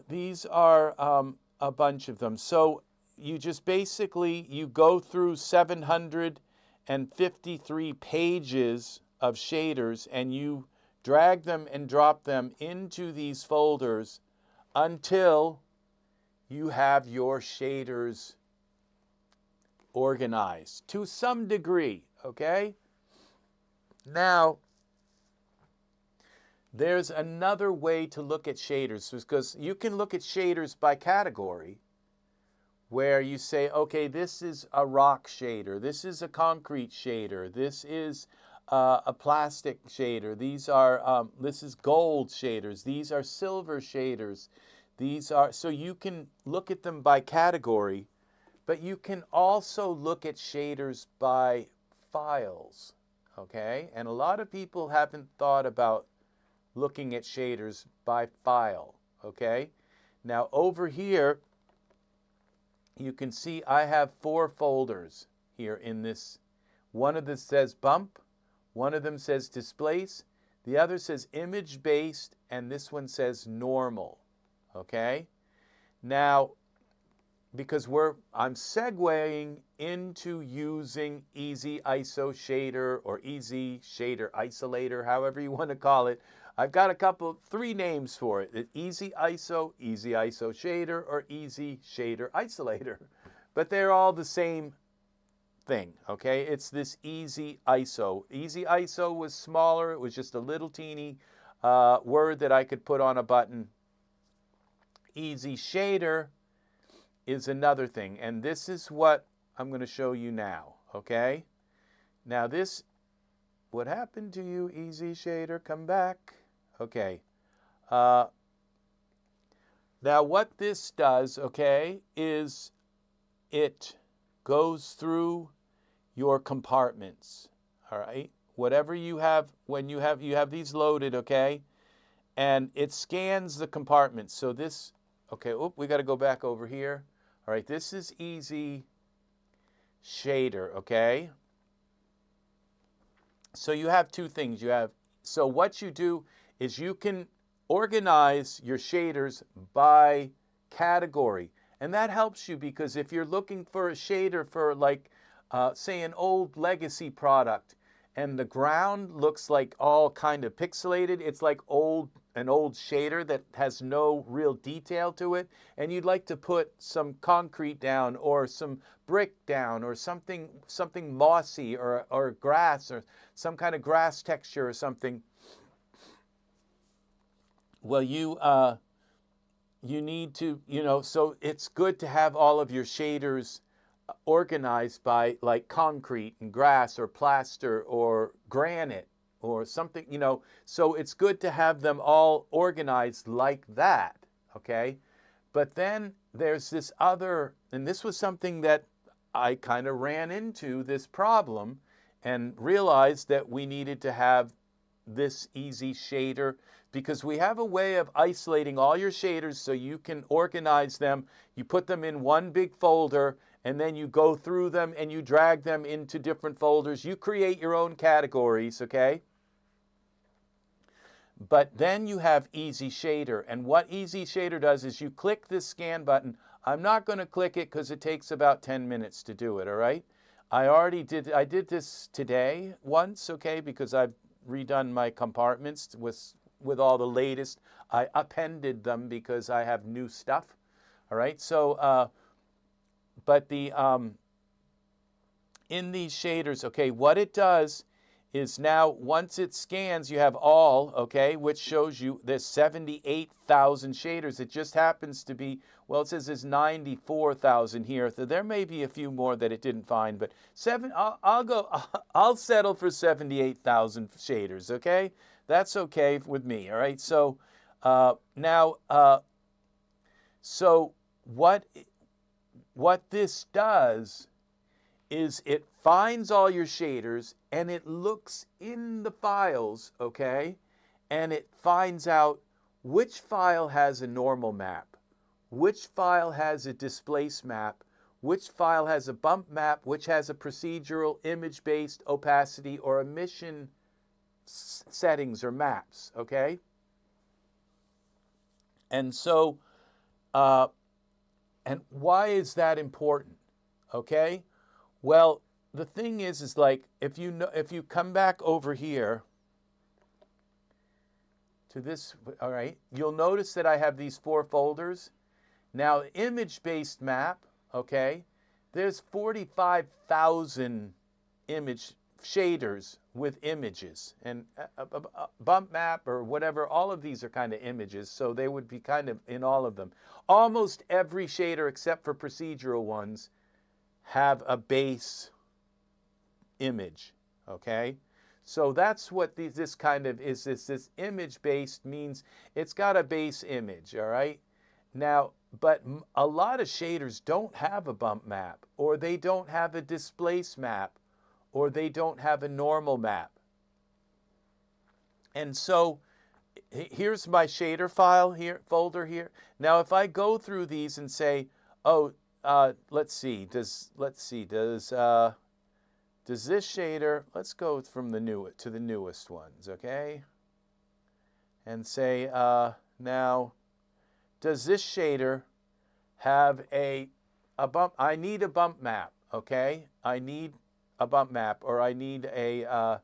these are a bunch of them. So you just basically, you go through 753 pages of shaders, and you drag them and drop them into these folders until you have your shaders organized to some degree, okay? Now, there's another way to look at shaders, because you can look at shaders by category, where you say, okay, this is a rock shader, this is a concrete shader, this is a plastic shader, these are this is gold shaders, these are silver shaders, these are, so you can look at them by category, but you can also look at shaders by files, okay? And a lot of people haven't thought about looking at shaders by file, okay? Now over here, you can see I have 4 folders here in this. One of them says bump, one of them says displace, the other says image based, and this one says normal, okay? Now, because I'm segueing into using EZ ISO shader or EZ shader isolator, however you want to call it. I've got 3 names for it: EZ ISO shader, or EZ shader isolator. But they're all the same thing, okay? It's this EZ ISO. EZ ISO was smaller. It was just a little teeny word that I could put on a button. EZ shader is another thing, and this is what I'm going to show you now, okay? Now this, what happened to you, EZ shader? Come back. Okay. Now what this does, okay, is it goes through your compartments, all right? Whatever you have, when you have these loaded, okay, and it scans the compartments. So this, okay, we got to go back over here. All right, this is EZ shader, okay? So you have 2 things. So what you do is you can organize your shaders by category. And that helps you, because if you're looking for a shader for, like, say, an old legacy product, and the ground looks like all kind of pixelated, it's like an old shader that has no real detail to it, and you'd like to put some concrete down or some brick down or something mossy or grass or some kind of grass texture or something. Well, you need to, so it's good to have all of your shaders organized by, like, concrete and grass or plaster or granite or something, so it's good to have them all organized like that, okay? But then there's this other, and this was something that I kind of ran into this problem and realized that we needed to have this EZ shader, because we have a way of isolating all your shaders so you can organize them. You put them in one big folder, and then you go through them and you drag them into different folders. You create your own categories, okay? But then you have EZ shader, and what EZ shader does is you click this scan button. I'm not going to click it because it takes about 10 minutes to do it, all right? I did this today once, okay, because I've redone my compartments with all the latest. I appended them because I have new stuff, all right? So, but the in these shaders, okay, what it does is now once it scans, you have all, okay, which shows you there's 78,000 shaders. It just happens to be, well, it says there's 94,000 here. So there may be a few more that it didn't find, but I'll settle for 78,000 shaders, okay? That's okay with me, all right? So now, so what this does is it finds all your shaders and it looks in the files, okay? And it finds out which file has a normal map, which file has a displace map, which file has a bump map, which has a procedural, image-based, opacity, or emission settings or maps, okay? And so, and why is that important, okay? Well, the thing is like, if you come back over here to this, all right, you'll notice that I have these 4 folders. Now, image-based map, okay, there's 45,000 image shaders with images, and a bump map or whatever, all of these are kind of images, so they would be kind of in all of them. Almost every shader except for procedural ones have a base image, okay? So that's what this kind of is. This image-based means it's got a base image, all right? Now, but a lot of shaders don't have a bump map, or they don't have a displace map, or they don't have a normal map. And so here's my shader file here, folder here. Now, if I go through these and say, oh, let's see, does this shader, let's go from the newest to the newest ones, okay? And say, now, does this shader have a bump? I need a bump map, okay? I need a bump map, or I need a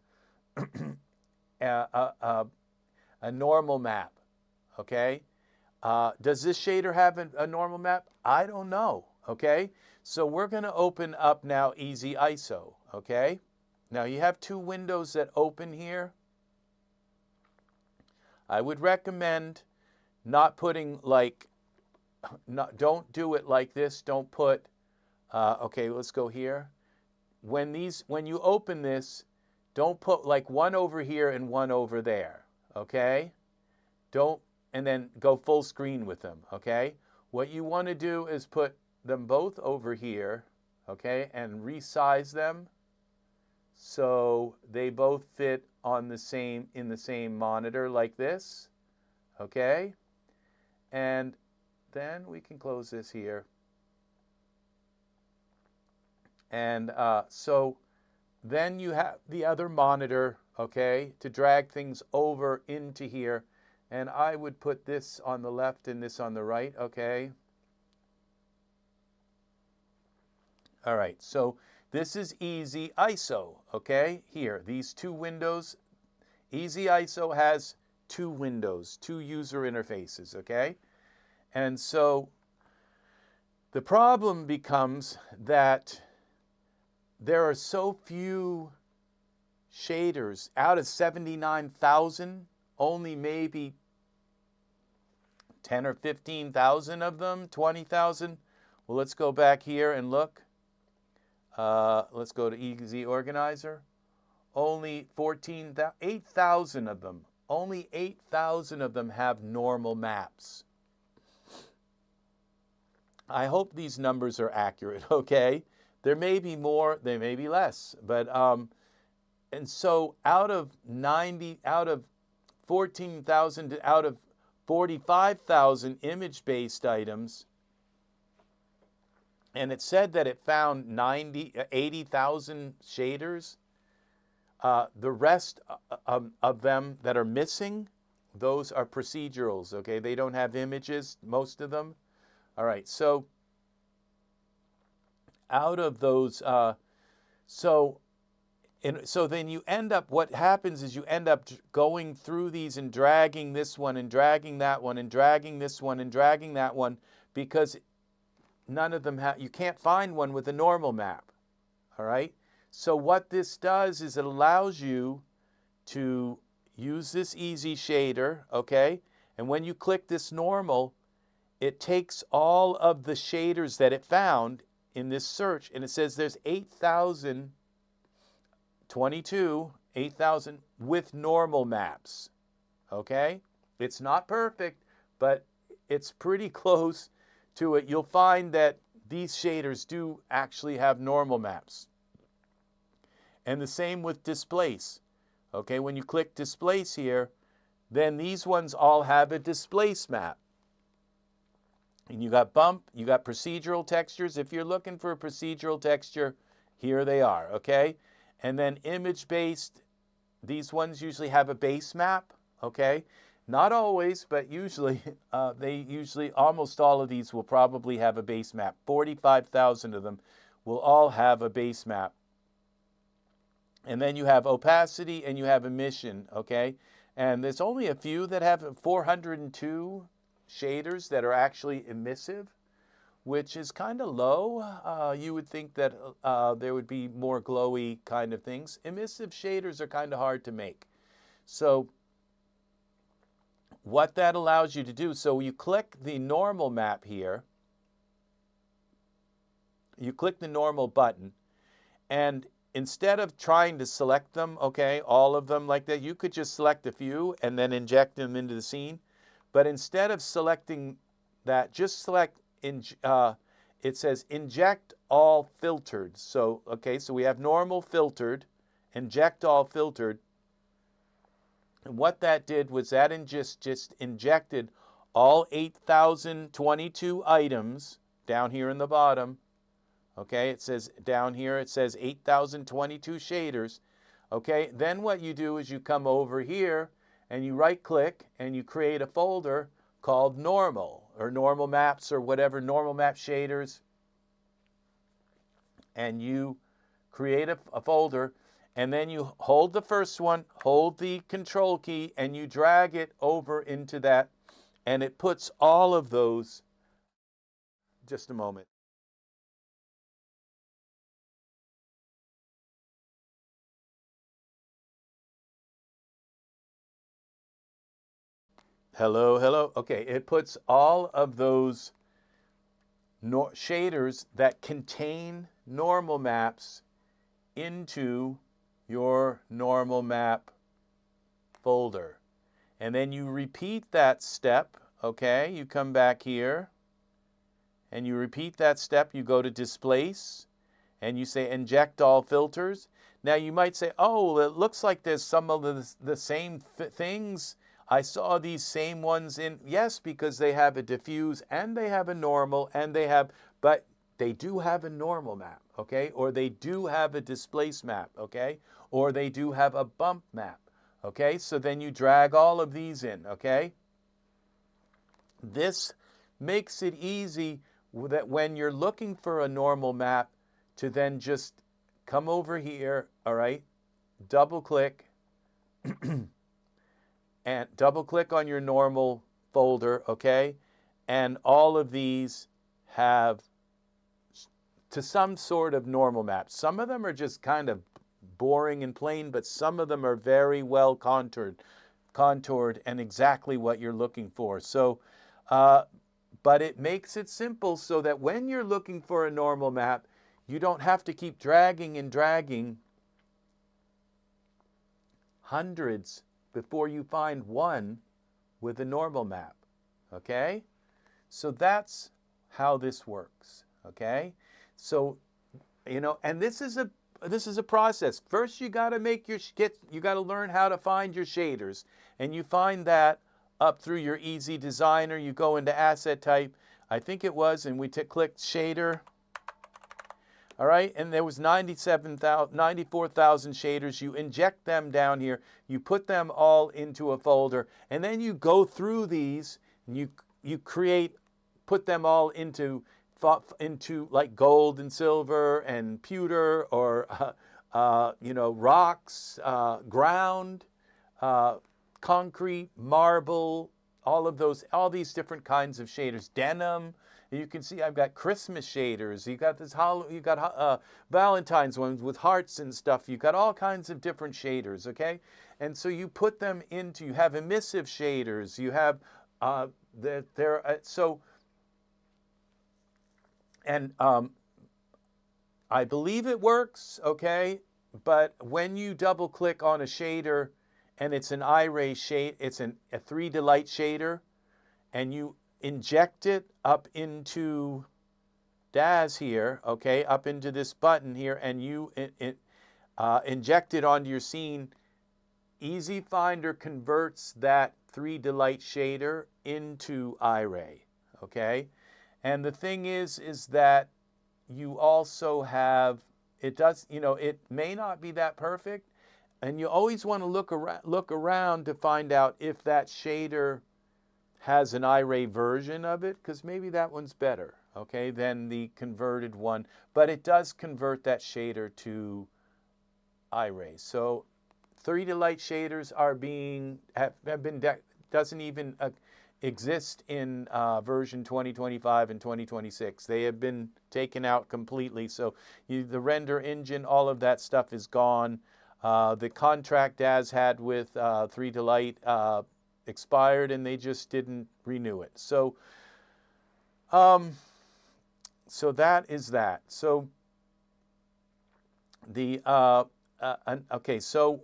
normal map, okay? Does this shader have a normal map? I don't know, okay? So we're going to open up now EZ ISO, okay? Now you have 2 windows that open here. I would recommend not putting like, don't do it like this. Don't put, okay, let's go here. When you open this, don't put like one over here and one over there, okay? And then go full screen with them, okay? What you want to do is put them both over here, okay, and resize them so they both fit in the same monitor like this, okay? And then we can close this here. And so then you have the other monitor, okay, to drag things over into here. And I would put this on the left and this on the right, okay? All right, so this is EZ ISO, okay? Here, these 2 windows. EZ ISO has 2 windows, 2 user interfaces, okay? And so the problem becomes that there are so few shaders. Out of 79,000, only maybe 10 or 15,000 of them, 20,000. Well, let's go back here and look. Let's go to EZ Organizer. Only 8,000 of them. Only 8,000 of them have normal maps. I hope these numbers are accurate, okay? There may be more, there may be less, but and so out of 14,000, out of 45,000 image-based items, and it said that it found 80,000 shaders. The rest of them that are missing, those are procedurals, okay? They don't have images, most of them. All right, so out of those, so then you end up, what happens is you end up going through these and dragging this one and dragging that one and dragging this one and dragging that one, because none of them have, you can't find one with a normal map, all right? So what this does is it allows you to use this EZ shader, okay? And when you click this normal, it takes all of the shaders that it found in this search, and it says there's 8,000 with normal maps, okay? It's not perfect, but it's pretty close to it. You'll find that these shaders do actually have normal maps. And the same with displace, okay? When you click displace here, then these ones all have a displace map. And you got bump, you got procedural textures. If you're looking for a procedural texture, here they are, okay? And then image-based, these ones usually have a base map, okay? Not always, but usually, almost all of these will probably have a base map. 45,000 of them will all have a base map. And then you have opacity and you have emission, okay? And there's only a few that have 402 shaders that are actually emissive, which is kind of low. You would think that there would be more glowy kind of things. Emissive shaders are kind of hard to make. So what that allows you to do, so you click the normal map here, you click the normal button, and instead of trying to select them, okay, all of them like that, you could just select a few and then inject them into the scene. But instead of selecting that, just select, it says inject all filtered. So, okay, so we have normal filtered, inject all filtered. And what that did was that just injected all 8,022 items down here in the bottom. Okay, it says down here, it says 8,022 shaders. Okay, then what you do is you come over here and you right click and you create a folder called normal or normal maps or whatever, normal map shaders. And you create a folder, and then you hold the first one, hold the control key, and you drag it over into that, and it puts all of those, just a moment. Hello, hello. Okay, it puts all of those shaders that contain normal maps into your normal map folder. And then you repeat that step, okay? You come back here and you repeat that step. You go to displace and you say inject all filters. Now you might say, oh, it looks like there's some of the same things. I saw these same ones in, yes, because they have a diffuse and they have a normal and they have, but they do have a normal map, okay? Or they do have a displace map, okay? Or they do have a bump map, okay? So then you drag all of these in, okay? This makes it easy that when you're looking for a normal map to then just come over here, all right? Double click and double click on your normal folder, okay? And all of these have to some sort of normal map. Some of them are just kind of boring and plain, but some of them are very well contoured and exactly what you're looking for. So, but it makes it simple so that when you're looking for a normal map, you don't have to keep dragging and dragging hundreds before you find one with a normal map, okay? So that's how this works, okay? So, you know, and this is a process. First, you got to you got to learn how to find your shaders, and you find that up through your EZ Designer. You go into Asset Type, I think it was, and we clicked Shader. All right, and there was 94,000 shaders. You inject them down here. You put them all into a folder, and then you go through these, and you put them all into like gold and silver and pewter or you know, rocks, ground, concrete, marble, all these different kinds of shaders, denim. You can see I've got Christmas shaders. You got Valentine's ones with hearts and stuff. You got all kinds of different shaders, okay? And so you put them into. You have emissive shaders. You have I believe it works, okay? But when you double click on a shader, and it's an Iray shade, it's a 3D shader, and you inject it up into Daz here, okay, up into this button here, and you inject it onto your scene, EZFinder converts that 3D shader into Iray, okay? And the thing is that you also have, it does, you know, it may not be that perfect, and you always want to look around to find out if that shader has an Iray version of it, because maybe that one's better, okay, than the converted one. But it does convert that shader to Iray. So 3D light shaders are doesn't even exist in version 2025 and 2026. They have been taken out completely. So the render engine, all of that stuff is gone. The contract Daz had with 3D light expired, and they just didn't renew it. So so that is that. So the okay, so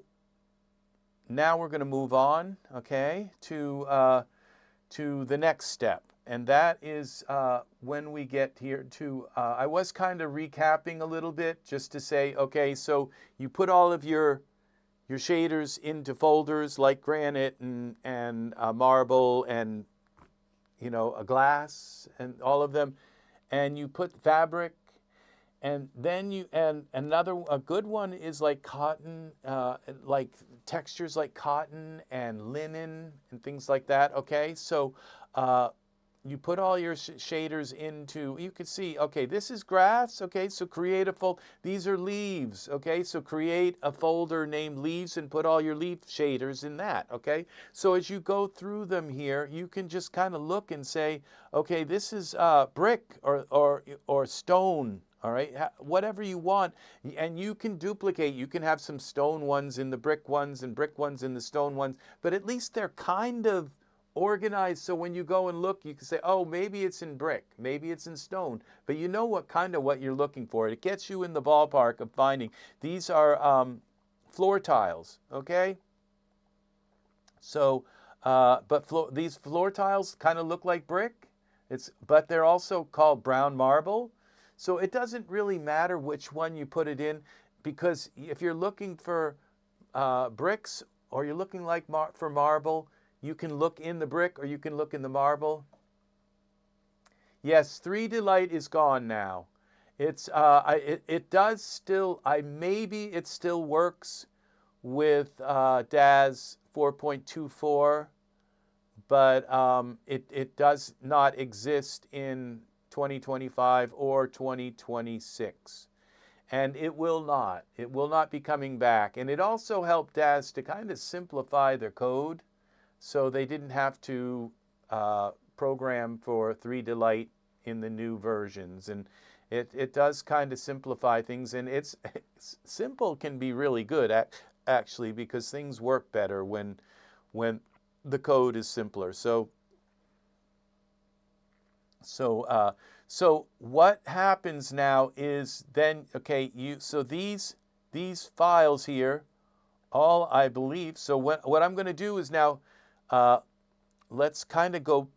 now we're going to move on, okay, to the next step, and that is when we get here to. I was kind of recapping a little bit just to say, okay, so you put all of your shaders into folders like granite and marble and, you know, a glass and all of them, and you put fabric, and then a good one is like cotton, like textures like cotton and linen and things like that. Okay, so you put all your shaders into, you can see, okay, this is grass, okay, so create a folder. These are leaves, okay, so create a folder named leaves and put all your leaf shaders in that, okay. So as you go through them here, you can just kind of look and say, okay, this is brick or stone, all right, whatever you want, and you can duplicate. You can have some stone ones in the brick ones and brick ones in the stone ones, but at least they're kind of organized, so when you go and look, you can say, oh, maybe it's in brick, maybe it's in stone, but you know what you're looking for. It gets you in the ballpark of finding. These are floor tiles, okay? So, these floor tiles kind of look like brick, but they're also called brown marble. So it doesn't really matter which one you put it in, because if you're looking for bricks or you're looking like for marble, you can look in the brick or you can look in the marble. Yes, 3D light is gone now. It's it does still, maybe it still works with Daz 4.24, but it does not exist in 2025 or 2026. And it will not be coming back. And it also helped Daz to kind of simplify their code, so they didn't have to program for 3D light in the new versions. And it does kind of simplify things, and it's simple can be really good actually, because things work better when the code is simpler. So what happens now is then, okay, so these files here, all I believe, so what I'm going to do is now, let's kind of go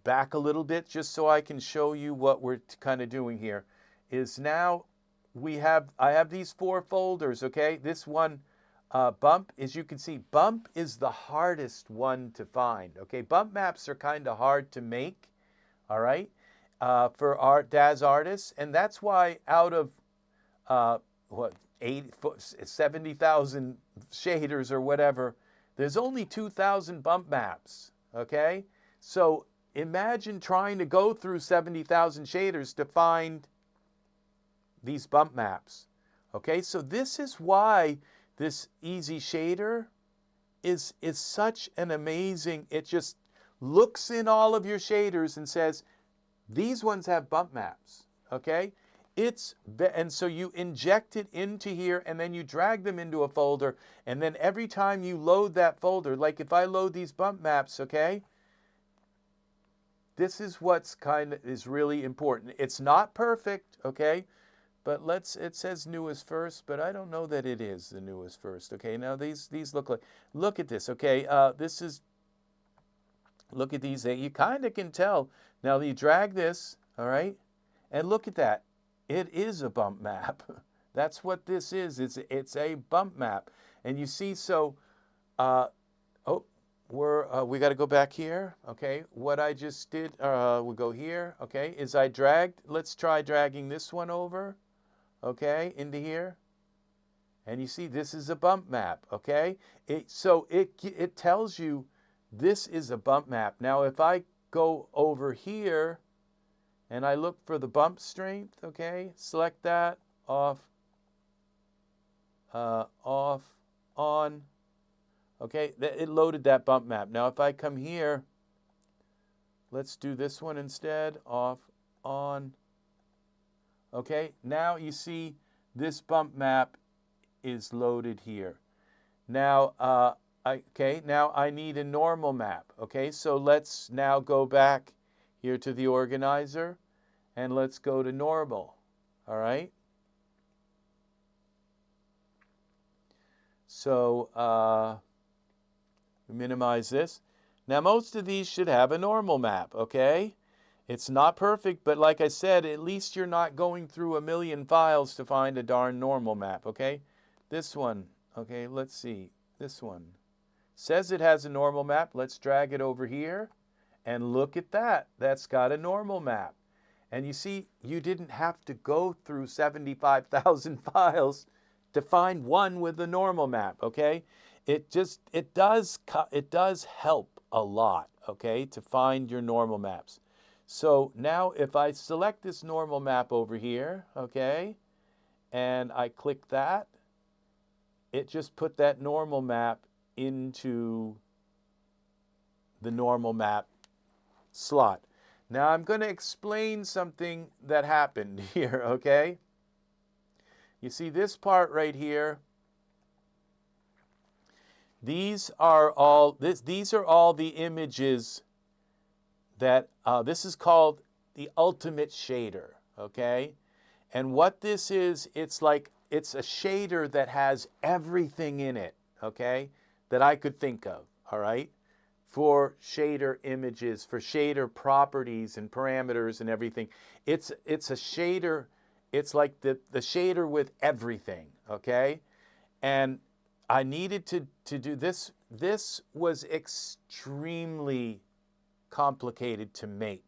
back a little bit just so I can show you what we're kind of doing here. Is now I have these 4 folders, okay? This one, bump, as you can see, bump is the hardest one to find, okay? Bump maps are kind of hard to make, all right, for our Daz artists, and that's why out of 70,000 shaders or whatever, there's only 2,000 bump maps, okay? So imagine trying to go through 70,000 shaders to find these bump maps, okay? So this is why this EZ shader is such an amazing, it just looks in all of your shaders and says, these ones have bump maps, okay? And so you inject it into here, and then you drag them into a folder, and then every time you load that folder, like if I load these bump maps, okay, this is what's is really important. It's not perfect, okay, but it says newest first, but I don't know that it is the newest first, okay? Now these look at this, okay? Look at these, you kind of can tell. Now you drag this, all right, and look at that. It is a bump map. That's what this is. It's a bump map. And you see, so, we got to go back here, okay? What I just did, we'll go here, okay, is I dragged, let's try dragging this one over, okay, into here. And you see, this is a bump map, okay? So it tells you this is a bump map. Now, if I go over here, and I look for the bump strength, okay? Select that off. off, on. Okay, it loaded that bump map. Now if I come here, let's do this one instead, off, on. Okay, now you see this bump map is loaded here. Now, now I need a normal map. Okay, so let's now go back here to the organizer and let's go to normal. All right. So minimize this. Now most of these should have a normal map, okay? It's not perfect, but like I said, at least you're not going through a million files to find a darn normal map, okay? This one, okay, let's see. This one says it has a normal map. Let's drag it over here and look at that. That's got a normal map. And you see, you didn't have to go through 75,000 files to find one with a normal map, okay? It does help a lot, okay, to find your normal maps. So now if I select this normal map over here, okay, and I click that, it just put that normal map into the normal map slot. Now I'm going to explain something that happened here, okay? You see this part right here? These are all the images that this is called the ultimate shader, okay? And what this is, it's a shader that has everything in it, okay, that I could think of, all right, for shader images, for shader properties and parameters and everything. It's a shader. It's like the shader with everything, okay? And I needed to do this. This was extremely complicated to make,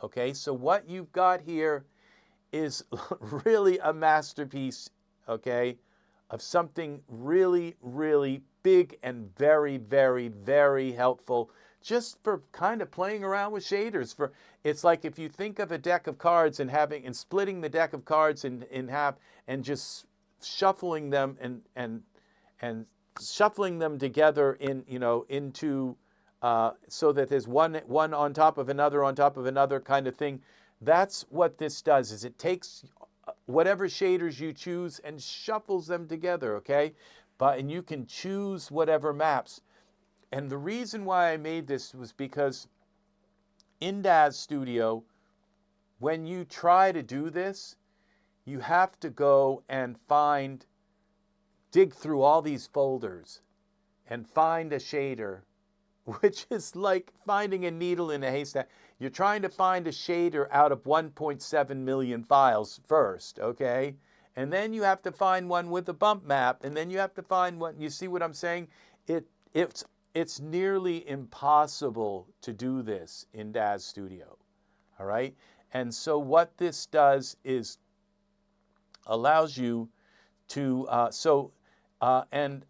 okay? So what you've got here is really a masterpiece, okay, of something really, really big and very, very, very helpful just for kind of playing around with shaders. It's like if you think of a deck of cards and splitting the deck of cards in half and just shuffling them and shuffling them together into so that there's one on top of another kind of thing. That's what this does, is it takes whatever shaders you choose and shuffles them together, okay? And you can choose whatever maps. And the reason why I made this was because in Daz Studio, when you try to do this, you have to go and dig through all these folders and find a shader, which is like finding a needle in a haystack. You're trying to find a shader out of 1.7 million files first, okay? And then you have to find one with a bump map, and then you have to find one. You see what I'm saying? It's nearly impossible to do this in Daz Studio, all right? And so what this does is allows you to, and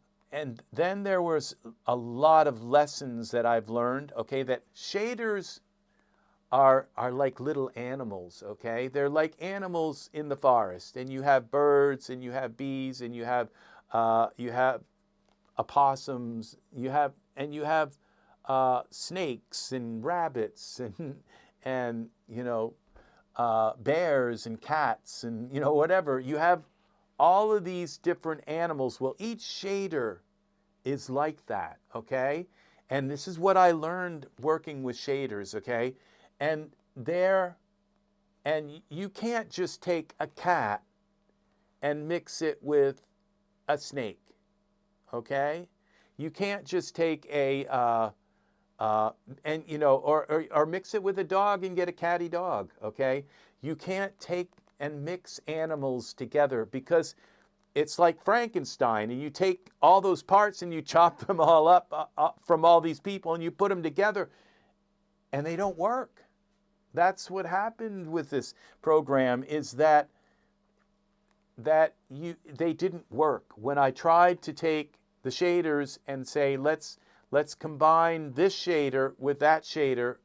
then there was a lot of lessons that I've learned, okay, that shaders are like little animals, okay? They're like animals in the forest, and you have birds, and you have bees, and you have opossums, you have snakes and rabbits and bears and cats and whatever. You have all of these different animals. Well, each shader is like that, okay? And this is what I learned working with shaders, okay? And you can't just take a cat and mix it with a snake, okay? You can't just take or mix it with a dog and get a catty dog, okay? You can't take and mix animals together, because it's like Frankenstein, and you take all those parts and you chop them all up from all these people and you put them together and they don't work. That's what happened with this program, is that they didn't work. When I tried to take the shaders and say, let's combine this shader with that shader,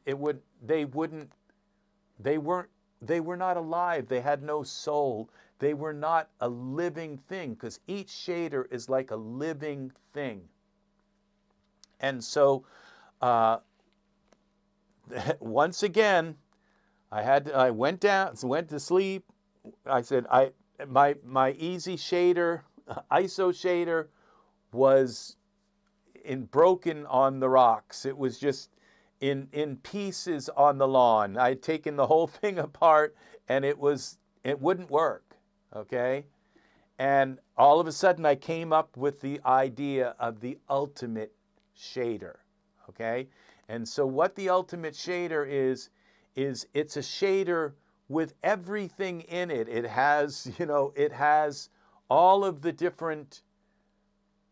they weren't they were not alive. They had no soul. They were not a living thing, because each shader is like a living thing. And so, once again, I went to sleep. I said, my EZ shader, ISO shader, was broken on the rocks. It was just in pieces on the lawn. I had taken the whole thing apart, and it wouldn't work, okay? And all of a sudden, I came up with the idea of the ultimate shader, okay? And so what the ultimate shader is it's a shader with everything in it. It has, it has all of the different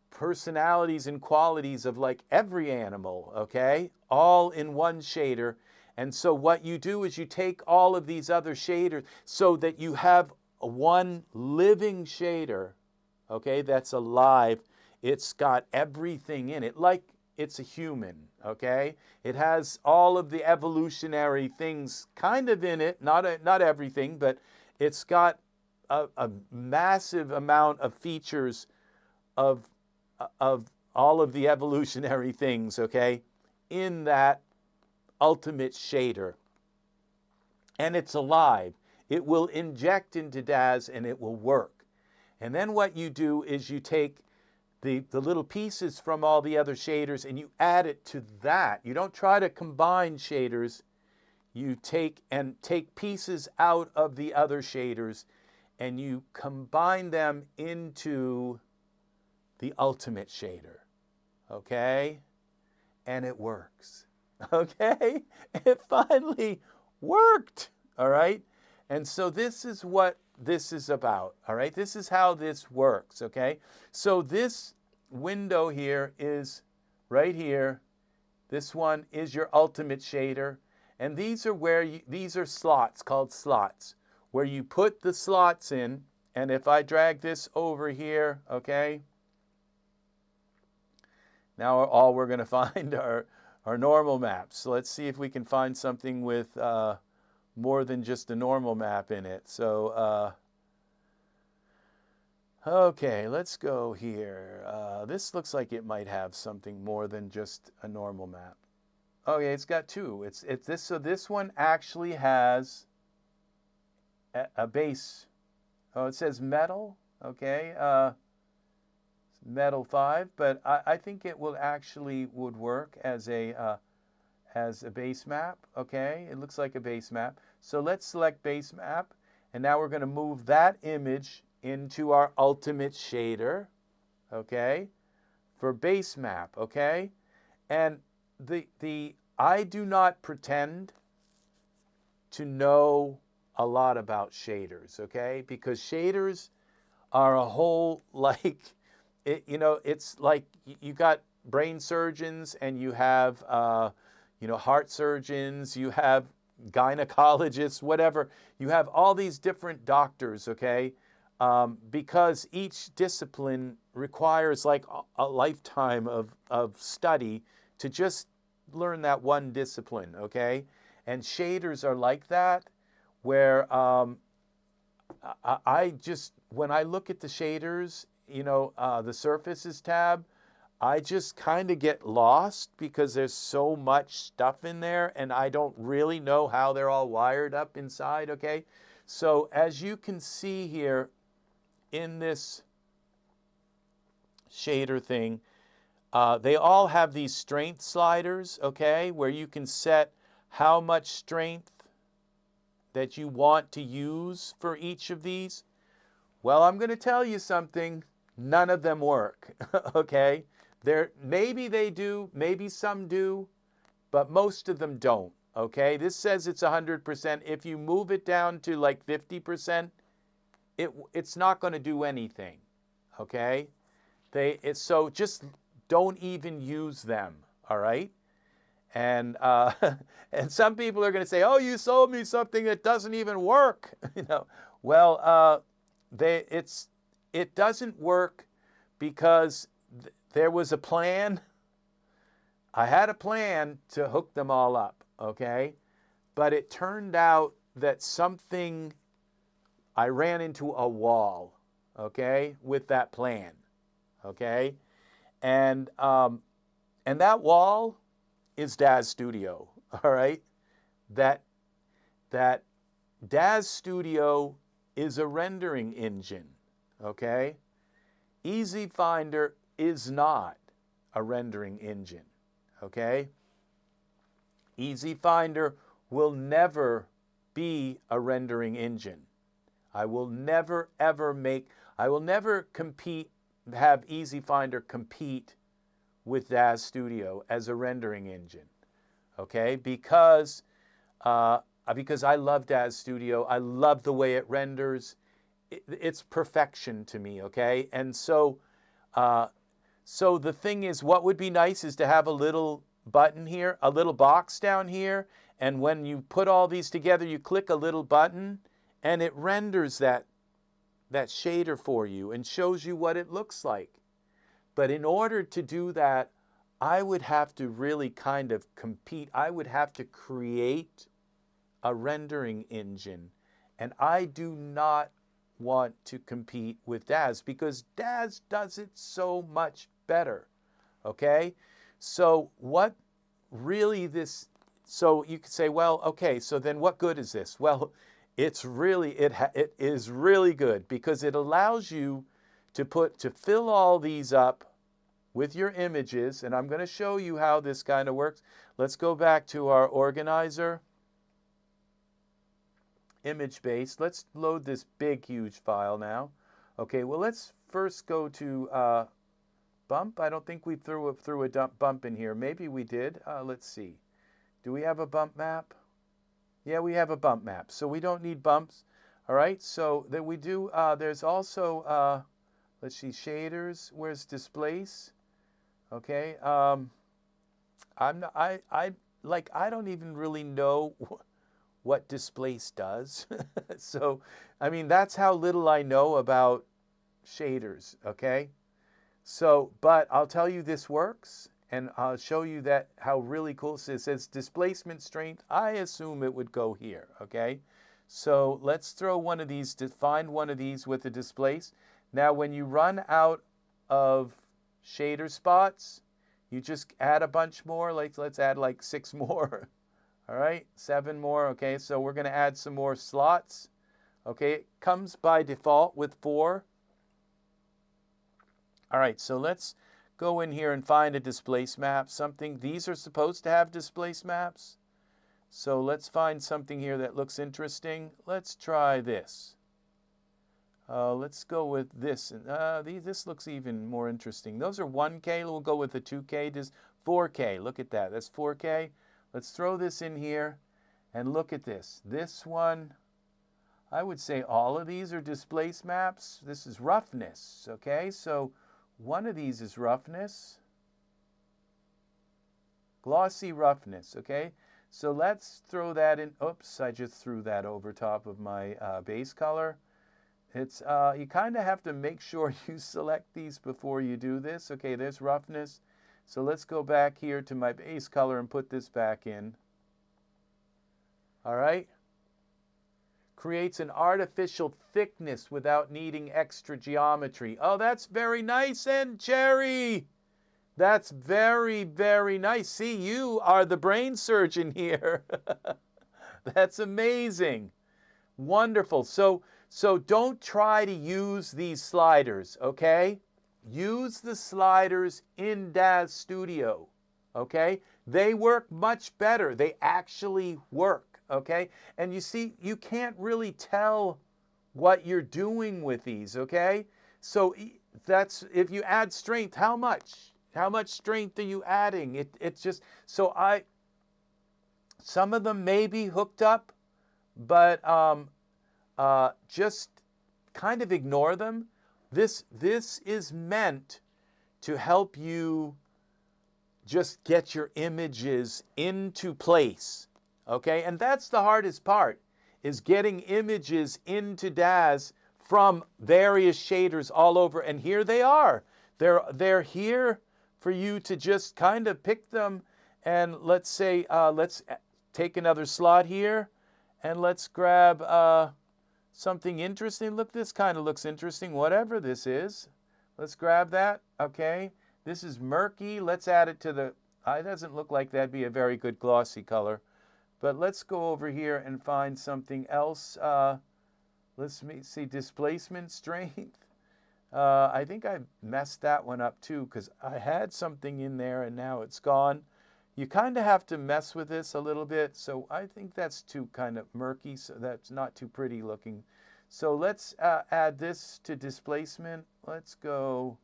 personalities and qualities of like every animal, okay? All in one shader. And so what you do is you take all of these other shaders so that you have one living shader, okay, that's alive. It's got everything in it, like it's a human, okay? It has all of the evolutionary things kind of in it, not everything, but it's got a massive amount of features of all of the evolutionary things, okay, in that ultimate shader. And it's alive. It will inject into Daz and it will work. And then what you do is you take the little pieces from all the other shaders and you add it to that. You don't try to combine shaders. You take pieces out of the other shaders and you combine them into the ultimate shader, okay? And it works, okay? It finally worked, all right? And so this is what this is about, all right? This is how this works, okay? So this window here is right here. This one is your ultimate shader. And these are these are slots, called slots, where you put the slots in. And if I drag this over here, okay? Now all we're going to find are normal maps. So let's see if we can find something with more than just a normal map in it. So, okay, let's go here. This looks like it might have something more than just a normal map. Okay, it's got two. So this one actually has a base. Oh, it says metal. Okay. Metal 5, but I think it will would work as a base map, okay? It looks like a base map. So let's select base map, and now we're going to move that image into our ultimate shader, okay? For base map, okay? And I do not pretend to know a lot about shaders, okay? Because shaders are a whole it's like you got brain surgeons and you have, heart surgeons, you have gynecologists, whatever. You have all these different doctors, okay? Because each discipline requires like a lifetime of study to just learn that one discipline, okay? And shaders are like that, where when I look at the shaders, the surfaces tab, I just kind of get lost because there's so much stuff in there and I don't really know how they're all wired up inside, okay? So as you can see here in this shader thing, they all have these strength sliders, okay, where you can set how much strength that you want to use for each of these. Well, I'm going to tell you something. None of them work, okay? Maybe they do, maybe some do, but most of them don't, okay? This says it's 100%. If you move it down to like 50%, it's not going to do anything, okay? So just don't even use them, all right? And and some people are going to say, "Oh, you sold me something that doesn't even work." Well, it doesn't work because there was a plan. I had a plan to hook them all up, okay? But it turned out that something, I ran into a wall, okay, with that plan, okay? And that wall is Daz Studio, all right? That Daz Studio is a rendering engine, okay? EZFinder is not a rendering engine, okay? EZFinder will never be a rendering engine. I will never, ever I will never have EZFinder compete with Daz Studio as a rendering engine, okay? Because I love Daz Studio. I love the way it renders. It's perfection to me, okay? And so, so the thing is, what would be nice is to have a little button here, a little box down here, and when you put all these together, you click a little button, and it renders that shader for you and shows you what it looks like. But in order to do that, I would have to really kind of compete. I would have to create a rendering engine, and I do not want to compete with Daz because Daz does it so much better, okay? So what really so you could say, well, okay, so then what good is this? Well, it is really good because it allows you to fill all these up with your images, and I'm going to show you how this kind of works. Let's go back to our organizer, image base. Let's load this big, huge file now. Okay, well, let's first go to bump. I don't think we threw a bump in here. Maybe we did. Let's see. Do we have a bump map? Yeah, we have a bump map, so we don't need bumps. All right, so then we do, there's also, let's see, shaders. Where's displace? Okay, I don't even really know what displace does. So, I mean, that's how little I know about shaders, okay? So, but I'll tell you this works, and I'll show you how really cool this is. It says displacement strength. I assume it would go here, okay? So let's throw one of these, find one of these with a displace. Now, when you run out of shader spots, you just add a bunch more. Like, let's add like 6 more. All right, 7 more. Okay, so we're going to add some more slots. Okay, it comes by default with 4. All right, so let's go in here and find a displace map. These are supposed to have displace maps. So let's find something here that looks interesting. Let's try this. Let's go with this. This looks even more interesting. Those are 1K. We'll go with the 2K. Just 4K. Look at that. That's 4K. Let's throw this in here and look at this. This one, I would say all of these are displace maps. This is roughness. Okay, so one of these is roughness. Glossy roughness. Okay, so let's throw that in. Oops, I just threw that over top of my base color. It's you kind of have to make sure you select these before you do this. Okay, there's roughness. So let's go back here to my base color and put this back in. All right. Creates an artificial thickness without needing extra geometry. Oh, that's very nice, and Jerry. That's very, very nice. See, you are the brain surgeon here. That's amazing. Wonderful. So don't try to use these sliders, okay? Use the sliders in Daz Studio, okay? They work much better. They actually work, okay? And you see, you can't really tell what you're doing with these, okay? So that's, if you add strength, how much? How much strength are you adding? It's just, so some of them may be hooked up, but just kind of ignore them. This is meant to help you just get your images into place, okay? And that's the hardest part, is getting images into Daz from various shaders all over. And here they are. They're here for you to just kind of pick them. And let's say, let's take another slot here. And let's grab something interesting. Look, this kind of looks interesting, whatever this is. Let's grab that, okay? This is murky. Let's add it to the, it doesn't look like that'd be a very good glossy color. But let's go over here and find something else. Let's see, displacement strength. I think I messed that one up too because I had something in there and now it's gone. You kind of have to mess with this a little bit, so I think that's too kind of murky, so that's not too pretty looking. So let's add this to displacement. Let's go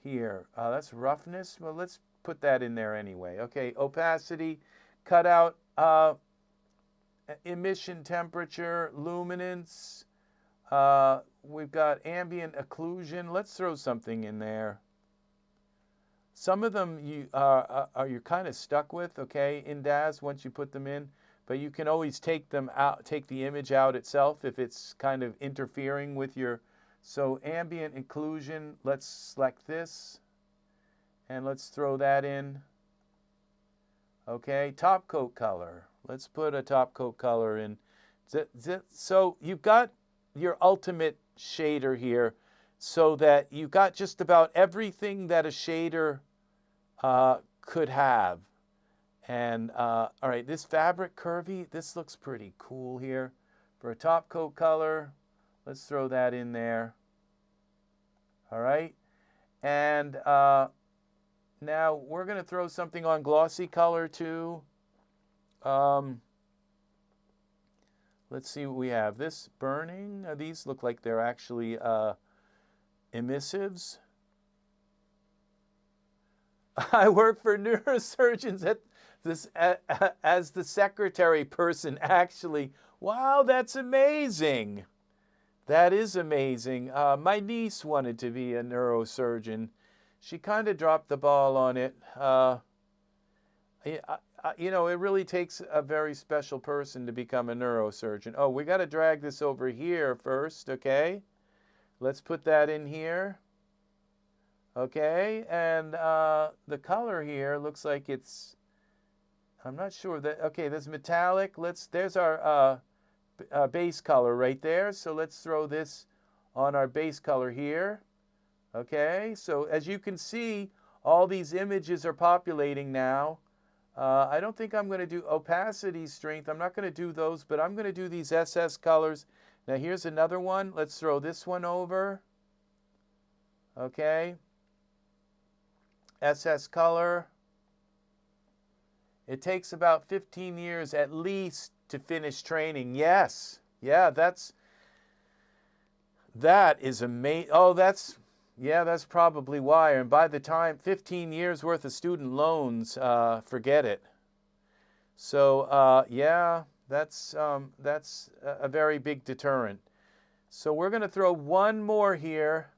here. That's roughness. Well, let's put that in there anyway. Okay, opacity, cutout, emission temperature, luminance. We've got ambient occlusion. Let's throw something in there. Some of them you're kind of stuck with, okay, in Daz once you put them in, but you can always take them out, take the image out itself if it's kind of interfering with your. So ambient occlusion, let's select this, and let's throw that in. Okay, top coat color. Let's put a top coat color in. So you've got your ultimate shader here, so that you've got just about everything that a shader could have. And all right, this fabric curvy, this looks pretty cool here. For a top coat color, let's throw that in there. All right, and now we're going to throw something on glossy color too. Let's see what we have. This burning, these look like they're actually emissives. I work for neurosurgeons at this as the secretary person, actually. Wow, that's amazing. That is amazing. My niece wanted to be a neurosurgeon. She kind of dropped the ball on it. You know, it really takes a very special person to become a neurosurgeon. Oh, we got to drag this over here first, okay? Let's put that in here. Okay, and the color here looks like it's, I'm not sure that, okay, there's metallic. There's our base color right there. So let's throw this on our base color here. Okay, so as you can see, all these images are populating now. I don't think I'm going to do opacity strength. I'm not going to do those, but I'm going to do these SS colors. Now here's another one. Let's throw this one over. Okay. SS color. It takes about 15 years at least to finish training. Yes. Yeah, that is amazing. Oh, that's probably why. And by the time 15 years worth of student loans, forget it. So yeah, that's a very big deterrent. So we're going to throw one more here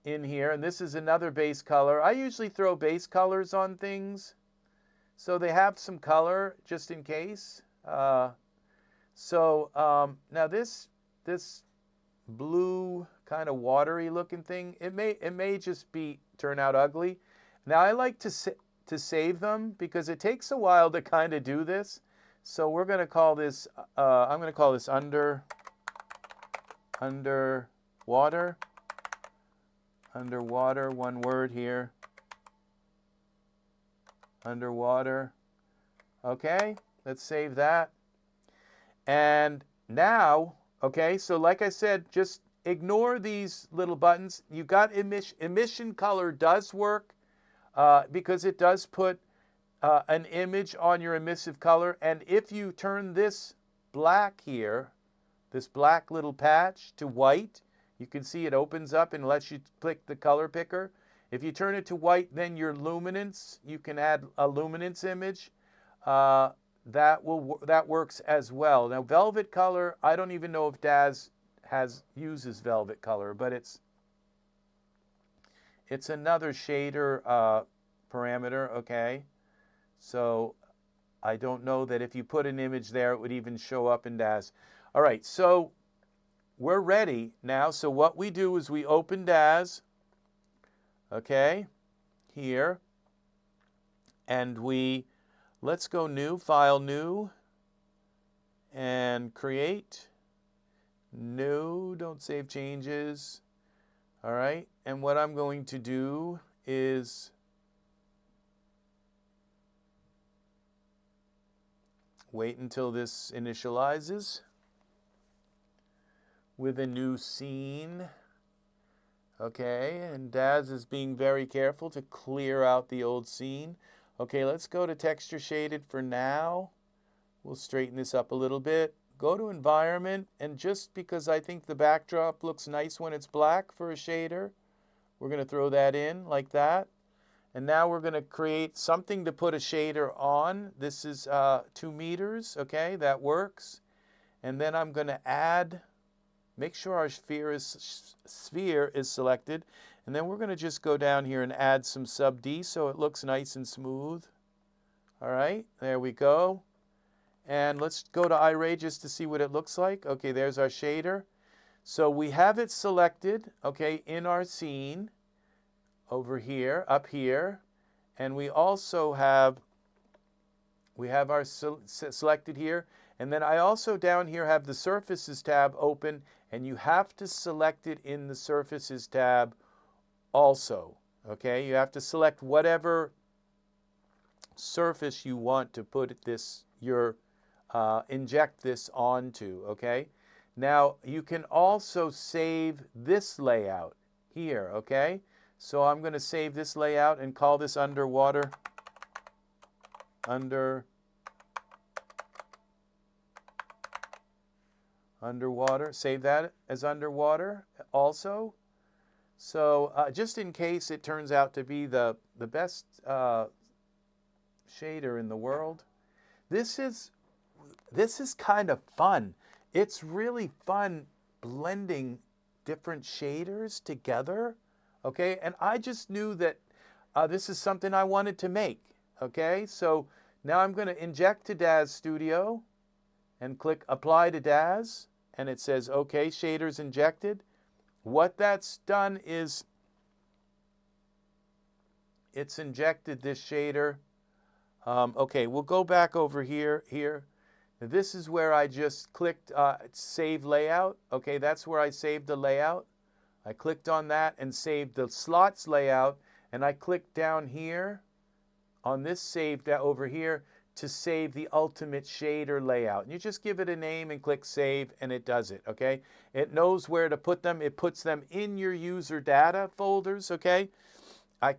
in here, and this is another base color. I usually throw base colors on things so they have some color just in case. Now this blue kind of watery looking thing, it may just turn out ugly. Now I like to save them because it takes a while to kind of do this. So we're going to call this I'm going to call this underwater, one word here. Underwater. Okay, let's save that. And now, okay, so like I said, just ignore these little buttons. You got emission color does work because it does put an image on your emissive color. And if you turn this black here, this black little patch to white, you can see it opens up and lets you click the color picker. If you turn it to white, then your luminance, you can add a luminance image. That works as well. Now, velvet color, I don't even know if Daz uses velvet color, but it's another shader parameter, okay? So I don't know that if you put an image there, it would even show up in Daz. All right, so we're ready now. So what we do is we open Daz, okay, here, and let's go new, file new, and create. No, don't save changes. All right, and what I'm going to do is wait until this initializes with a new scene. Okay, and Daz is being very careful to clear out the old scene. Okay, let's go to texture shaded for now. We'll straighten this up a little bit. Go to environment, and just because I think the backdrop looks nice when it's black for a shader, we're going to throw that in like that. And now we're going to create something to put a shader on. This is 2 meters, okay, that works. And then I'm going to add, make sure our sphere is selected. And then we're going to just go down here and add some sub D so it looks nice and smooth. All right, there we go. And let's go to Iray just to see what it looks like. Okay, there's our shader. So we have it selected, okay, in our scene over here, up here. And we also have, our selected here. And then I also down here have the Surfaces tab open, and you have to select it in the Surfaces tab also, okay? You have to select whatever surface you want to put this, inject this onto, okay? Now, you can also save this layout here, okay? So I'm going to save this layout and call this underwater, underwater, save that as underwater also. So just in case it turns out to be the best shader in the world, this is kind of fun. It's really fun blending different shaders together, okay? And I just knew that this is something I wanted to make, okay? So now I'm going to inject to Daz Studio and click Apply to Daz, and it says, okay, shaders injected. What that's done is it's injected this shader. Okay, we'll go back over here. This is where I just clicked Save Layout. Okay, that's where I saved the layout. I clicked on that and saved the slots layout, and I clicked down here on this save over here to save the ultimate shader layout. And you just give it a name and click Save, and it does it, okay? It knows where to put them. It puts them in your user data folders, okay? I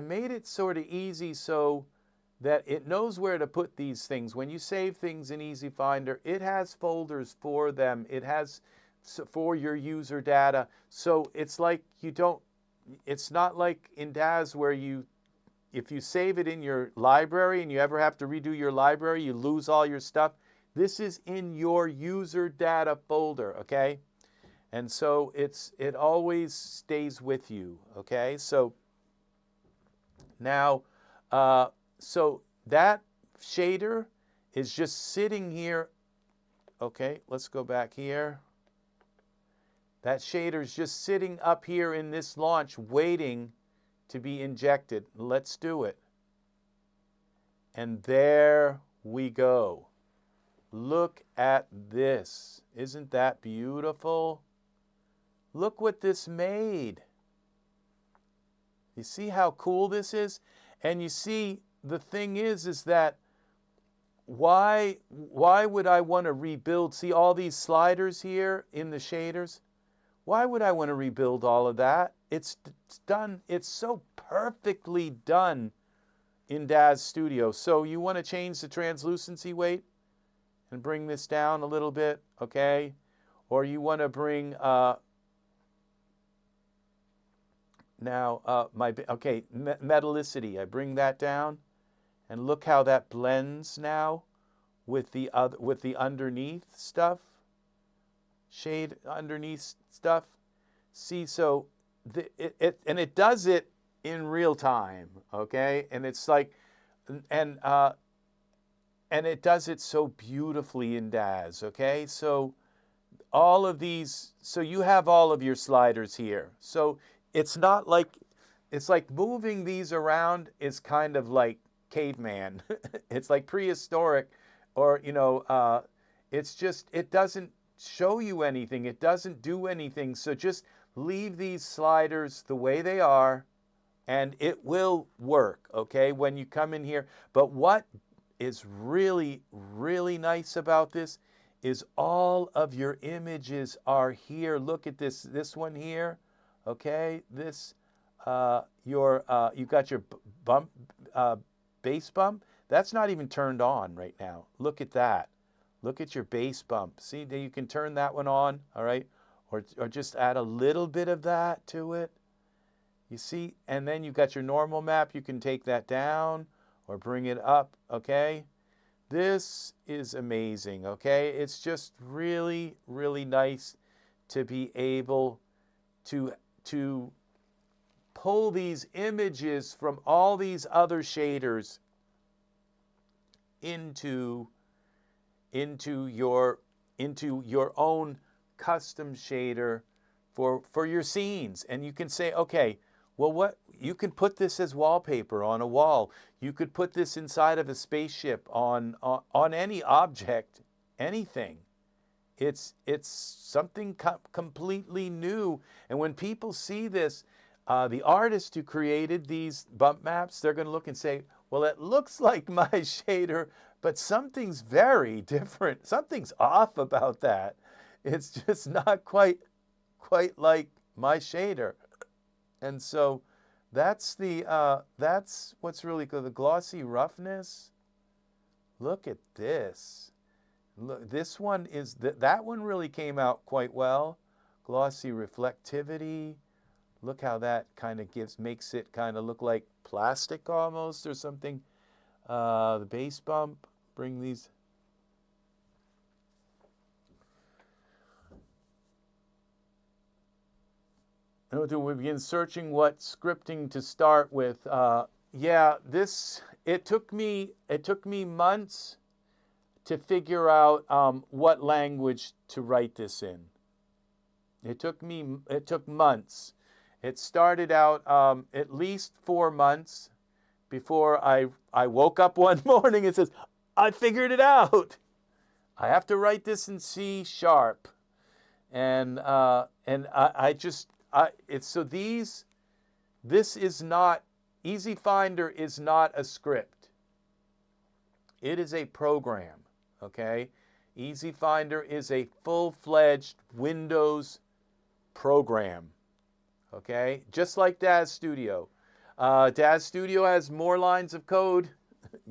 made it sort of easy so that it knows where to put these things. When you save things in EZFinder, it has folders for them. It has for your user data. So it's like it's not like in Daz where if you save it in your library and you ever have to redo your library, you lose all your stuff. This is in your user data folder, okay? And so it always stays with you, okay? So now, so that shader is just sitting here. Okay, let's go back here. That shader is just sitting up here in this launch waiting to be injected. Let's do it. And there we go. Look at this. Isn't that beautiful? Look what this made. You see how cool this is? And you see, the thing is that why would I want to rebuild? See all these sliders here in the shaders? Why would I want to rebuild all of that? It's done. It's so perfectly done in Daz Studio. So you want to change the translucency weight and bring this down a little bit, okay? Or you want to bring metallicity. I bring that down, and look how that blends now with the underneath stuff, shade underneath stuff. See, so it does it in real time, okay? And it's like, and it does it so beautifully in Daz, okay? So all of these, so you have all of your sliders here. So it's not like, it's like moving these around is kind of like caveman. It's like prehistoric or it's just, it doesn't show you anything. It doesn't do anything. So just leave these sliders the way they are, and it will work, okay, when you come in here. But what is really, really nice about this is all of your images are here. Look at this one here, okay? This, you've got your bump, bass bump. That's not even turned on right now. Look at that. Look at your bass bump. See, you can turn that one on, all right? Or just add a little bit of that to it. You see? And then you've got your normal map. You can take that down or bring it up, okay? This is amazing, okay? It's just really, really nice to be able to pull these images from all these other shaders into your own custom shader for your scenes. And you can say, okay, well, you can put this as wallpaper on a wall. You could put this inside of a spaceship on any object, anything. It's something completely new. And when people see this, the artist who created these bump maps, they're going to look and say, well, it looks like my shader, but something's very different. Something's off about that. It's just not quite like my shader. And so that's what's really good. The glossy roughness. Look at this. Look, this one is that one really came out quite well. Glossy reflectivity. Look how that kind of makes it kind of look like plastic almost or something. The bass bump. Bring these. And we begin searching what scripting to start with. Yeah, it took me months to figure out what language to write this in. It took months. It started out at least 4 months before I woke up one morning and says, I figured it out. I have to write this in C#. And this is not, EZFinder is not a script. It is a program, okay? EZFinder is a full-fledged Windows program, okay? Just like Daz Studio. Daz Studio has more lines of code,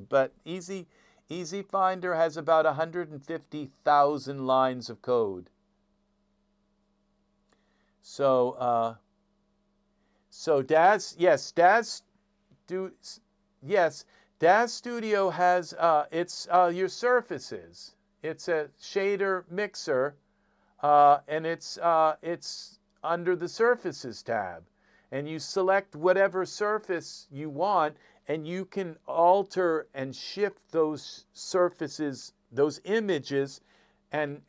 but EZFinder has about 150,000 lines of code. So Daz Studio has it's your surfaces. It's a shader mixer, and it's under the surfaces tab, and you select whatever surface you want, and you can alter and shift those surfaces, those images, and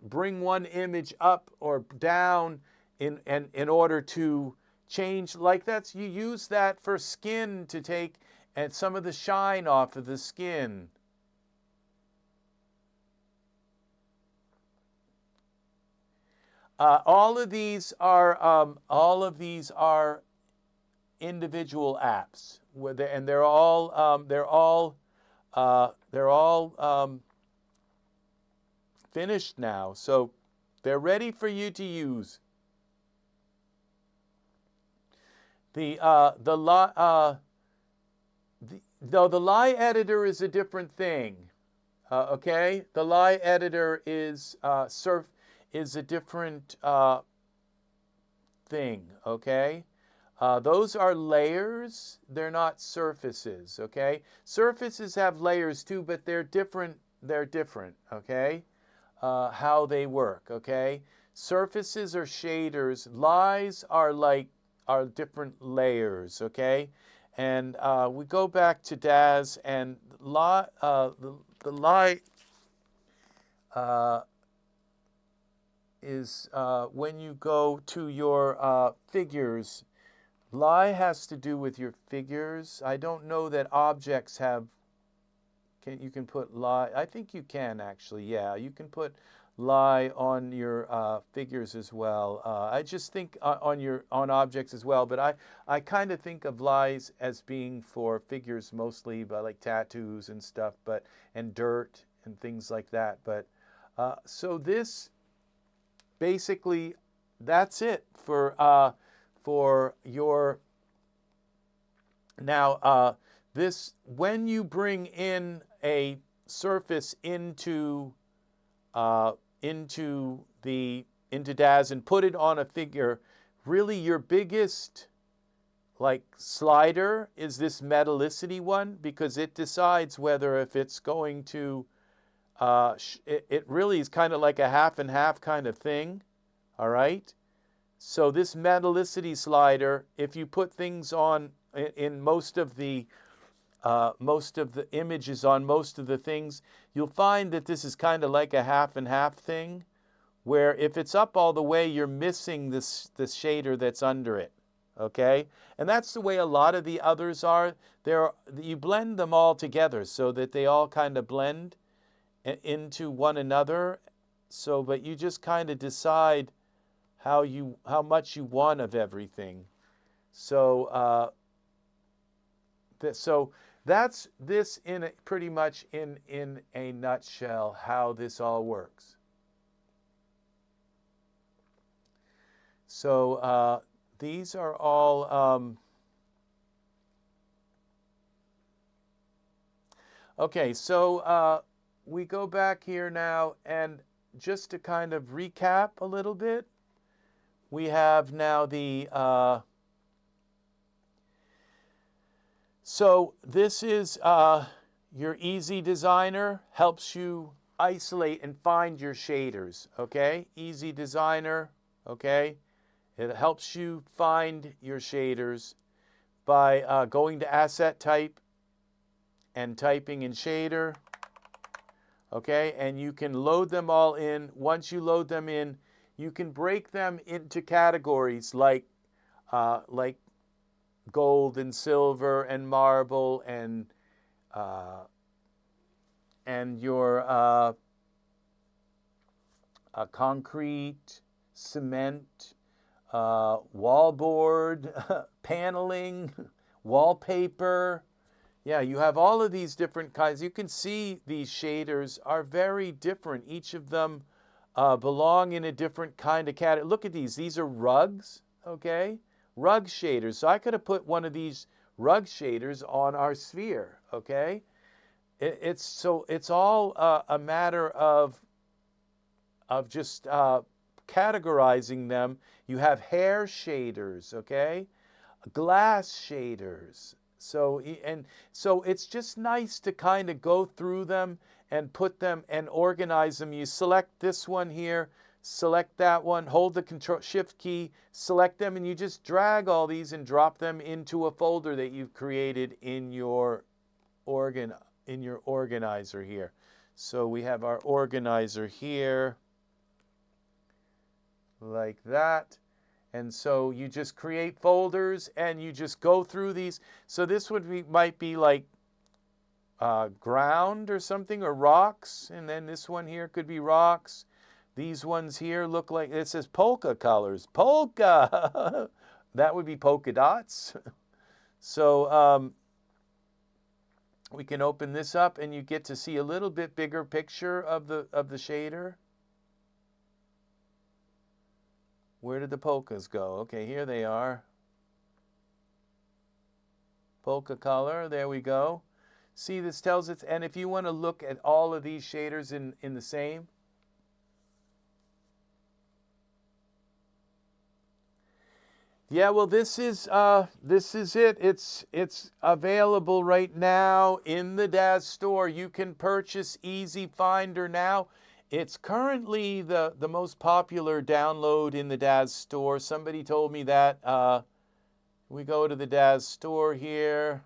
bring one image up or down in order to change. Like you use that for skin to take and some of the shine off of the skin. All of these are individual apps, and they're all finished now, so they're ready for you to use. The lie editor is a different thing. Okay, the lie editor is a different thing. Okay, those are layers. They're not surfaces. Okay, surfaces have layers too, but they're different. They're different. Okay, how they work. Okay, surfaces are shaders. Lies are different layers. Okay. And we go back to Daz, and the lie is when you go to your figures. Lie has to do with your figures. I don't know that objects you can put lie. I think you can actually. Yeah, you can put lie on your figures as well. I just think on objects as well, but I kind of think of lies as being for figures mostly, but like tattoos and stuff, and dirt and things like that. But so this basically, that's it for your. Now this, when you bring in a surface into Daz and put it on a figure, really your biggest like slider is this metallicity one, because it decides whether if it's going to it really is kind of like a half and half kind of thing. All right, so this metallicity slider, if you put things on in most of the images on most of the things, you'll find that this is kind of like a half and half thing, where if it's up all the way, you're missing this shader that's under it, okay? And that's the way a lot of the others are. You blend them all together so that they all kind of blend into one another. So, but you just kind of decide how much you want of everything. So, that's this pretty much in a nutshell how this all works. So these are all okay. So we go back here now, and just to kind of recap a little bit, we have now the so this is your EZ Designer, helps you isolate and find your shaders, okay? EZ Designer, okay? It helps you find your shaders by going to Asset Type and typing in Shader, okay? And you can load them all in. Once you load them in, you can break them into categories like gold and silver and marble and your concrete, cement, wallboard, paneling, wallpaper. Yeah, you have all of these different kinds. You can see these shaders are very different. Each of them belong in a different kind of category. Look at these. These are rugs, okay? Rug shaders. So I could have put one of these rug shaders on our sphere, okay? It's all a matter of just categorizing them. You have hair shaders, okay? Glass shaders. So it's just nice to kind of go through them and put them and organize them. You select this one here, select that one, hold the Control Shift key, select them, and you just drag all these and drop them into a folder that you've created in your organizer here. So we have our organizer here, like that. And so you just create folders and you just go through these. So this might be like ground or something, or rocks, and then this one here could be rocks. These ones here look like, it says polka colors. Polka! That would be polka dots. So we can open this up and you get to see a little bit bigger picture of the shader. Where did the polkas go? Okay, here they are. Polka color, there we go. See, this tells it, and if you want to look at all of these shaders in the same, yeah, well, this is it. It's available right now in the Daz store. You can purchase EZFinder now. It's currently the most popular download in the Daz store. Somebody told me that. We go to the Daz store here,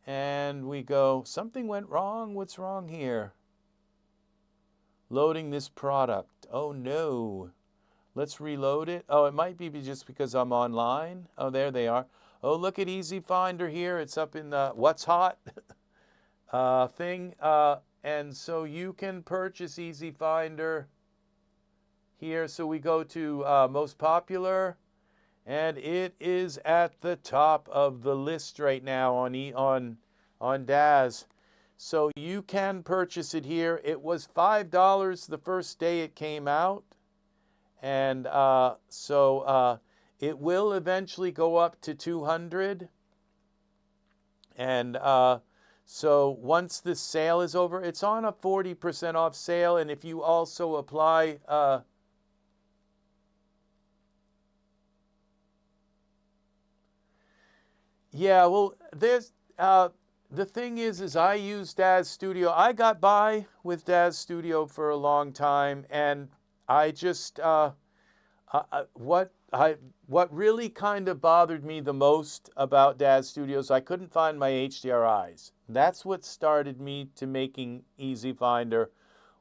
and we go, something went wrong. What's wrong here? Loading this product. Oh, no. Let's reload it. Oh, it might be just because I'm online. Oh, there they are. Oh, look at EZFinder here. It's up in the What's Hot. thing. And so you can purchase EZFinder here. So we go to most popular, and it is at the top of the list right now on Daz. So you can purchase it here. It was $5 the first day it came out, and it will eventually go up to $200. And so once the sale is over, it's on a 40% off sale, and if you also apply yeah, well, there's the thing is I use Daz Studio. I got by with Daz Studio for a long time, and I just what really kind of bothered me the most about Daz Studios, I couldn't find my HDRIs. That's what started me to making EZFinder,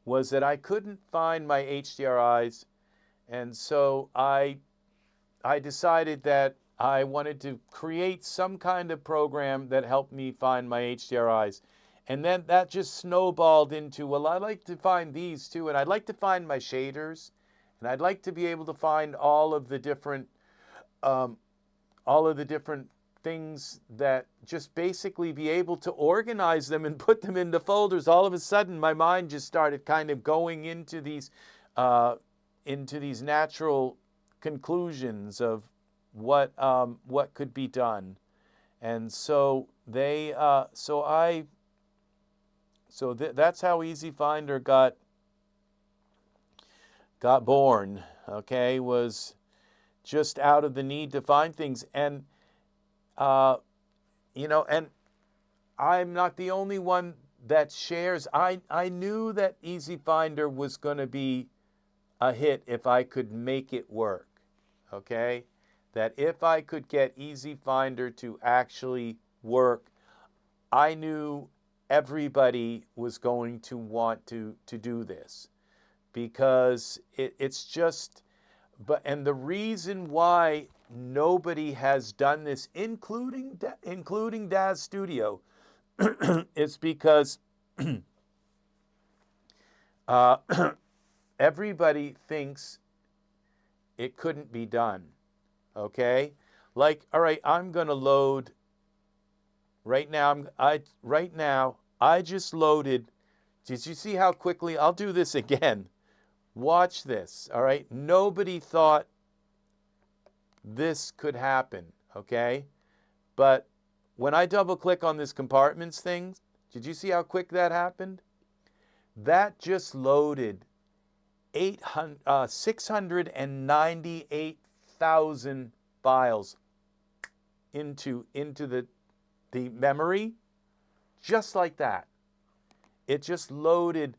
was that I couldn't find my HDRIs, and so I decided that I wanted to create some kind of program that helped me find my HDRIs. And then that just snowballed into, well, I like to find these too, and I'd like to find my shaders, and I'd like to be able to find all of the different things, that just basically be able to organize them and put them into folders. All of a sudden, my mind just started kind of going into these natural conclusions of what could be done. And so that's how EZFinder got born. Okay, was just out of the need to find things. And you know, and I'm not the only one that shares. I knew that EZFinder was going to be a hit if I could make it work. Okay, that if I could get EZFinder to actually work, I knew everybody was going to want to do this, because it's just, and the reason why nobody has done this, including Daz Studio, is because everybody thinks it couldn't be done. Okay, like, all right, I'm gonna load right now. I just loaded. Did you see how quickly? I'll do this again. Watch this. All right, nobody thought this could happen. Okay, but when I double click on this compartments thing, did you see how quick that happened? That just loaded 698,000 files into the memory, just like that. It just loaded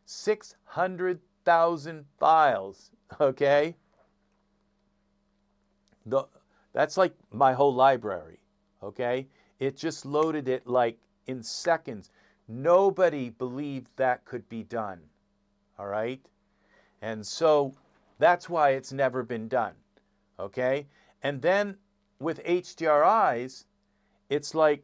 600,000 files. Okay, that's like my whole library. Okay, it just loaded it like in seconds. Nobody believed that could be done. All right. And so that's why it's never been done, okay? And then with HDRIs, it's like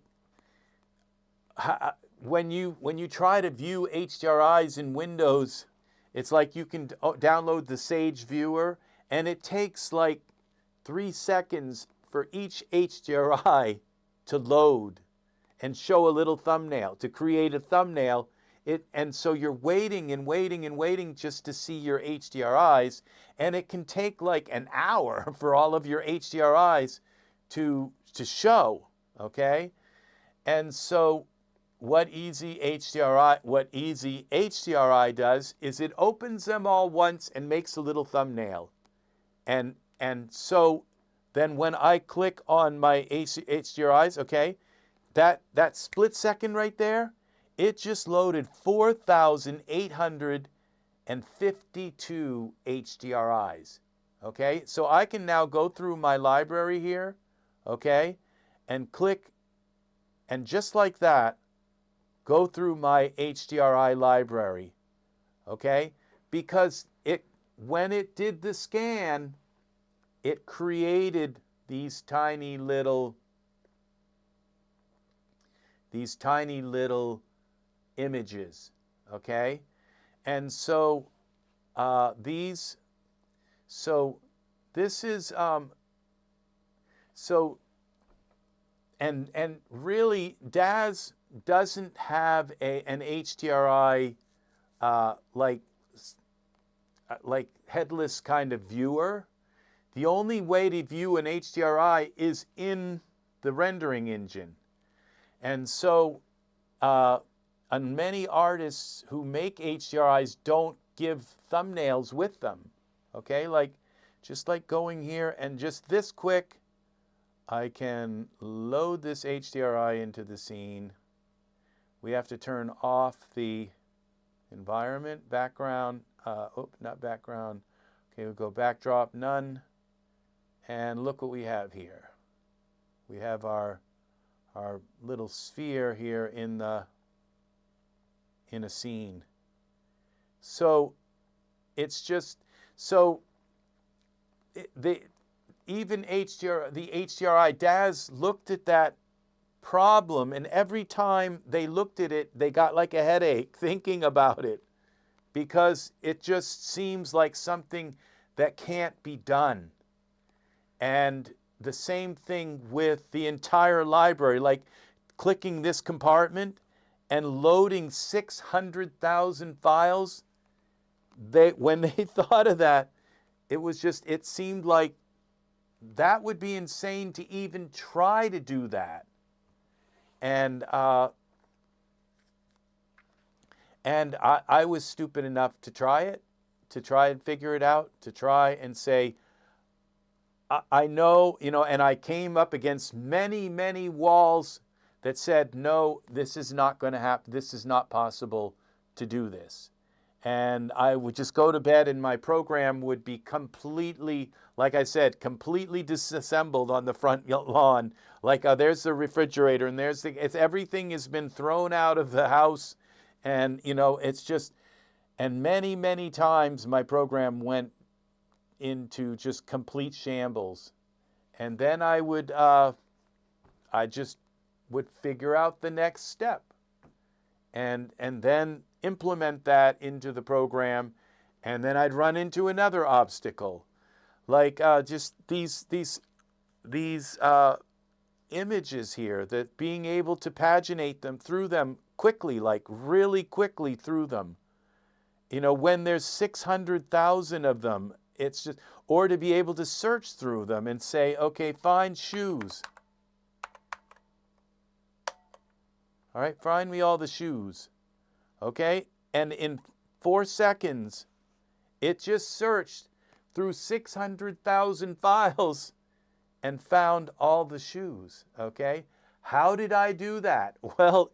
when you try to view HDRIs in Windows, it's like you can download the Sage viewer, and it takes like 3 seconds for each HDRI to load and show a little thumbnail, to create a thumbnail. And so you're waiting and waiting and waiting just to see your HDRIs, and it can take like an hour for all of your HDRIs to show, okay? And so what EZ HDRI does is it opens them all once and makes a little thumbnail. And so then when I click on my HDRIs, okay, that split second right there, it just loaded 4,852 HDRIs, okay? So I can now go through my library here, okay, and click, and just like that, go through my HDRI library, okay? Because when it did the scan, it created these tiny little images, okay? And so this is, and really Daz doesn't have an HDRI like headless kind of viewer. The only way to view an HDRI is in the rendering engine. And so and many artists who make HDRIs don't give thumbnails with them, okay? Just like going here and just this quick, I can load this HDRI into the scene. We have to turn off the environment, background, not background. Okay, we'll go backdrop, none. And look what we have here. We have our little sphere here in a scene. So it's just, so even the HDRI, Daz looked at that problem, and every time they looked at it, they got like a headache thinking about it, because it just seems like something that can't be done. And the same thing with the entire library, like clicking this compartment and loading 600,000 files. When they thought of that, it seemed like that would be insane to even try to do that. And I was stupid enough to try it, to try and figure it out, to try and say, I know, and I came up against many, many walls that said, no, this is not going to happen. This is not possible to do this. And I would just go to bed and my program would be completely, like I said, completely disassembled on the front lawn. Like there's the refrigerator and everything has been thrown out of the house. And, it's just, and many, many times my program went into just complete shambles. And then I just would figure out the next step and then implement that into the program, and then I'd run into another obstacle, like just these images here, that being able to paginate them through them quickly, like really quickly through them, when there's 600,000 of them, it's just, or to be able to search through them and say, okay, find shoes. All right, find me all the shoes. Okay, and in 4 seconds, it just searched through 600,000 files and found all the shoes, okay? How did I do that? Well,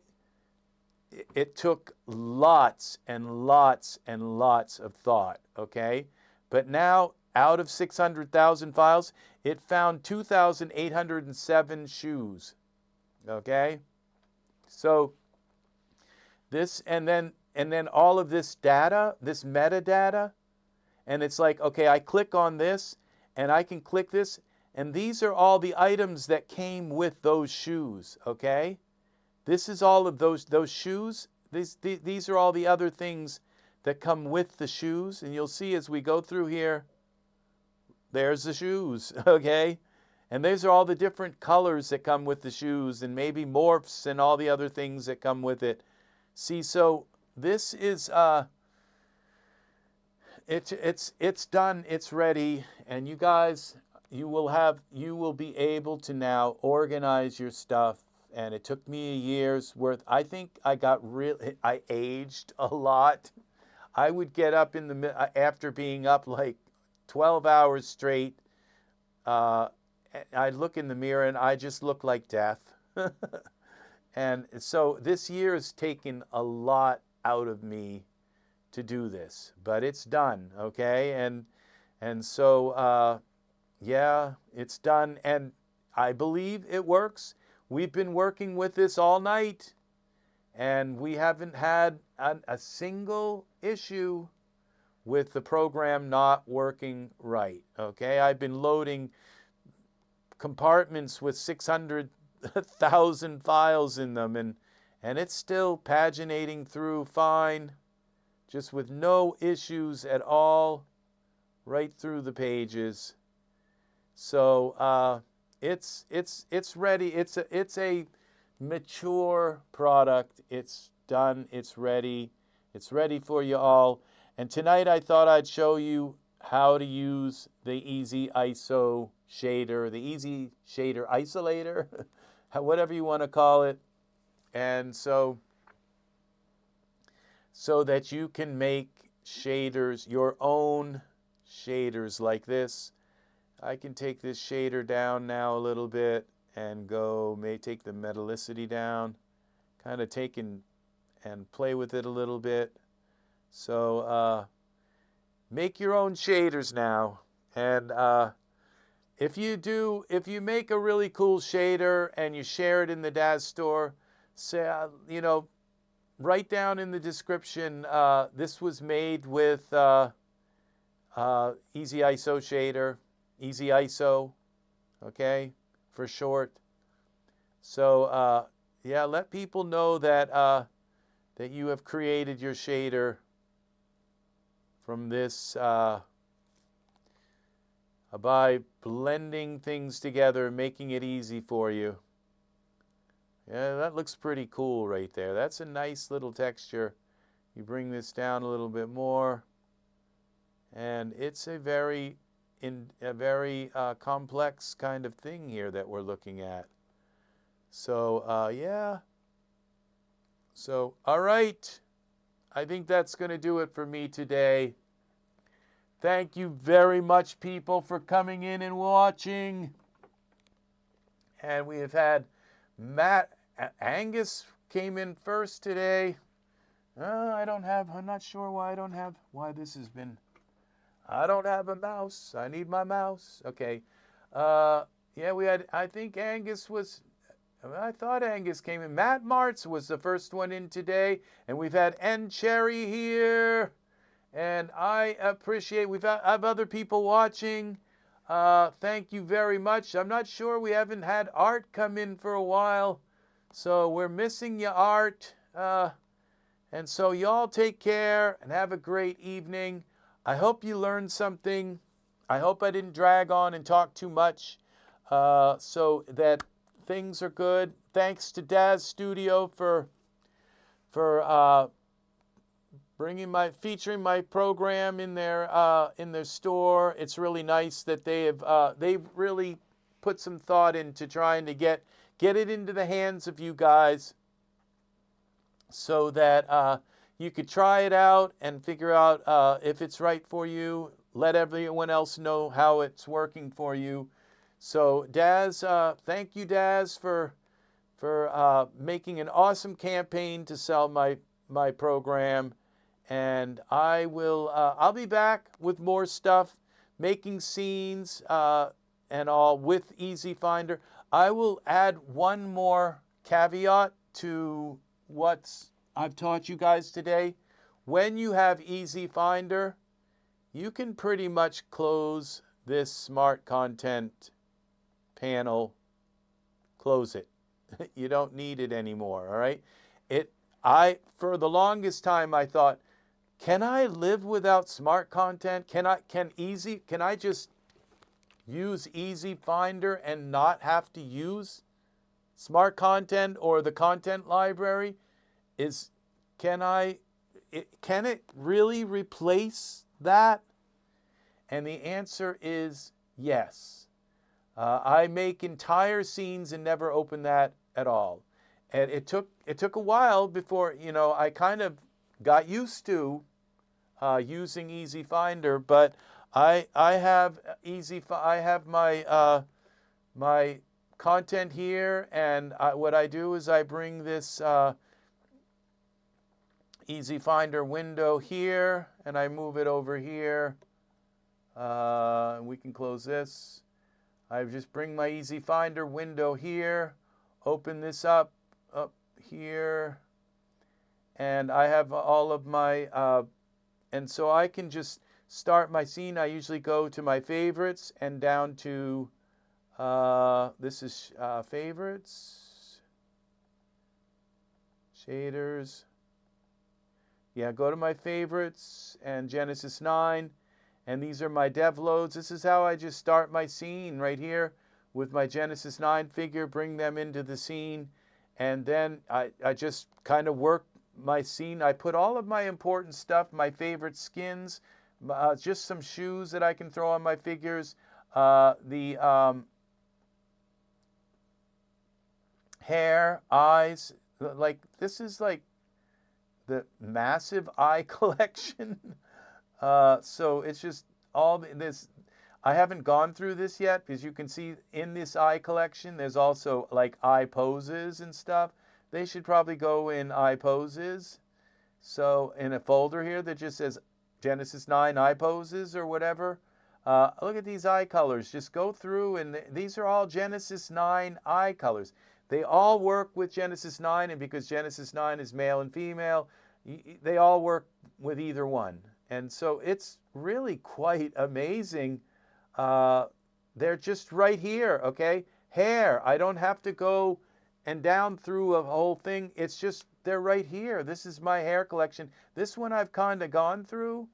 it took lots and lots and lots of thought, okay? But now, out of 600,000 files, it found 2,807 shoes, okay? So this, and then all of this data, this metadata, and it's like, okay, I click on this, and I can click this, and these are all the items that came with those shoes, okay? This is all of those shoes. These are all the other things that come with the shoes, and you'll see as we go through here, there's the shoes, okay? And these are all the different colors that come with the shoes, and maybe morphs and all the other things that come with it. See, so this is it's done, it's ready, and you guys, you will be able to now organize your stuff. And it took me a year's worth. I think I aged a lot. I would get up after being up like 12 hours straight. I'd look in the mirror and I just look like death. And so this year has taken a lot out of me to do this, but it's done, okay? And so, yeah, it's done, and I believe it works. We've been working with this all night, and we haven't had a single issue with the program not working right, okay? I've been loading compartments with 600,000 files in them, and it's still paginating through fine, just with no issues at all, right through the pages. So it's ready. It's a mature product. It's done. It's ready. It's ready for you all. And tonight I thought I'd show you how to use the EZ ISO shader, the EZ shader isolator, whatever you want to call it. And so that you can make shaders, your own shaders like this. I can take this shader down now a little bit and take the metallicity down, kind of take and play with it a little bit. So make your own shaders now. And if you make a really cool shader and you share it in the Daz store, say, write down in the description, this was made with EZ ISO shader, EZ ISO, okay, for short. So yeah, let people know that that you have created your shader from this by blending things together, making it easy for you. Yeah, that looks pretty cool right there. That's a nice little texture. You bring this down a little bit more, and it's a very complex kind of thing here that we're looking at. So yeah. So all right, I think that's going to do it for me today. Thank you very much, people, for coming in and watching. And we have had Angus came in first today. I'm not sure why this has been. I don't have a mouse. I need my mouse. Okay. Yeah, we had, I think Angus was, I thought Angus came in. Matt Martz was the first one in today. And we've had N Cherry here. And I appreciate, I have other people watching. Thank you very much. I'm not sure, we haven't had Art come in for a while. So we're missing you, Art. And so y'all take care and have a great evening. I hope you learned something. I hope I didn't drag on and talk too much, so that things are good. Thanks to Daz Studio for featuring my program in their store. It's really nice that they've really put some thought into trying to get it into the hands of you guys, so that you could try it out and figure out if it's right for you. Let everyone else know how it's working for you. So Daz, thank you, Daz, for making an awesome campaign to sell my program. And I'll be back with more stuff, making scenes and all with EZFinder. I will add one more caveat to what I've taught you guys today. When you have EZFinder, you can pretty much close this smart content panel, close it. You don't need it anymore, all right? For the longest time I thought, can I live without smart content? Can I just use EZFinder and not have to use smart content or the content library? Can it really replace that? And the answer is yes. I make entire scenes and never open that at all. And it took a while before, I kind of got used to using EZFinder, but I have my content here, and what I do is I bring this EZFinder window here, and I move it over here. We can close this. I just bring my EZFinder window here, open this up here, and I have all of my, and so I can just start my scene. I usually go to my favorites and down to, this is favorites, shaders. Yeah, go to my favorites and Genesis 9. And these are my dev loads. This is how I just start my scene right here with my Genesis 9 figure, bring them into the scene. And then I just kind of work my scene. I put all of my important stuff, my favorite skins, just some shoes that I can throw on my figures, hair, eyes. Like, this is like the massive eye collection. So it's just all this. I haven't gone through this yet because you can see in this eye collection, there's also like eye poses and stuff. They should probably go in eye poses. So in a folder here that just says Genesis 9 eye poses or whatever. Look at these eye colors. Just go through, and these are all Genesis 9 eye colors. They all work with Genesis 9, and because Genesis 9 is male and female, they all work with either one. And so it's really quite amazing. They're just right here, okay? Hair, I don't have to go and down through a whole thing. It's just, they're right here. This is my hair collection. This one I've kind of gone through.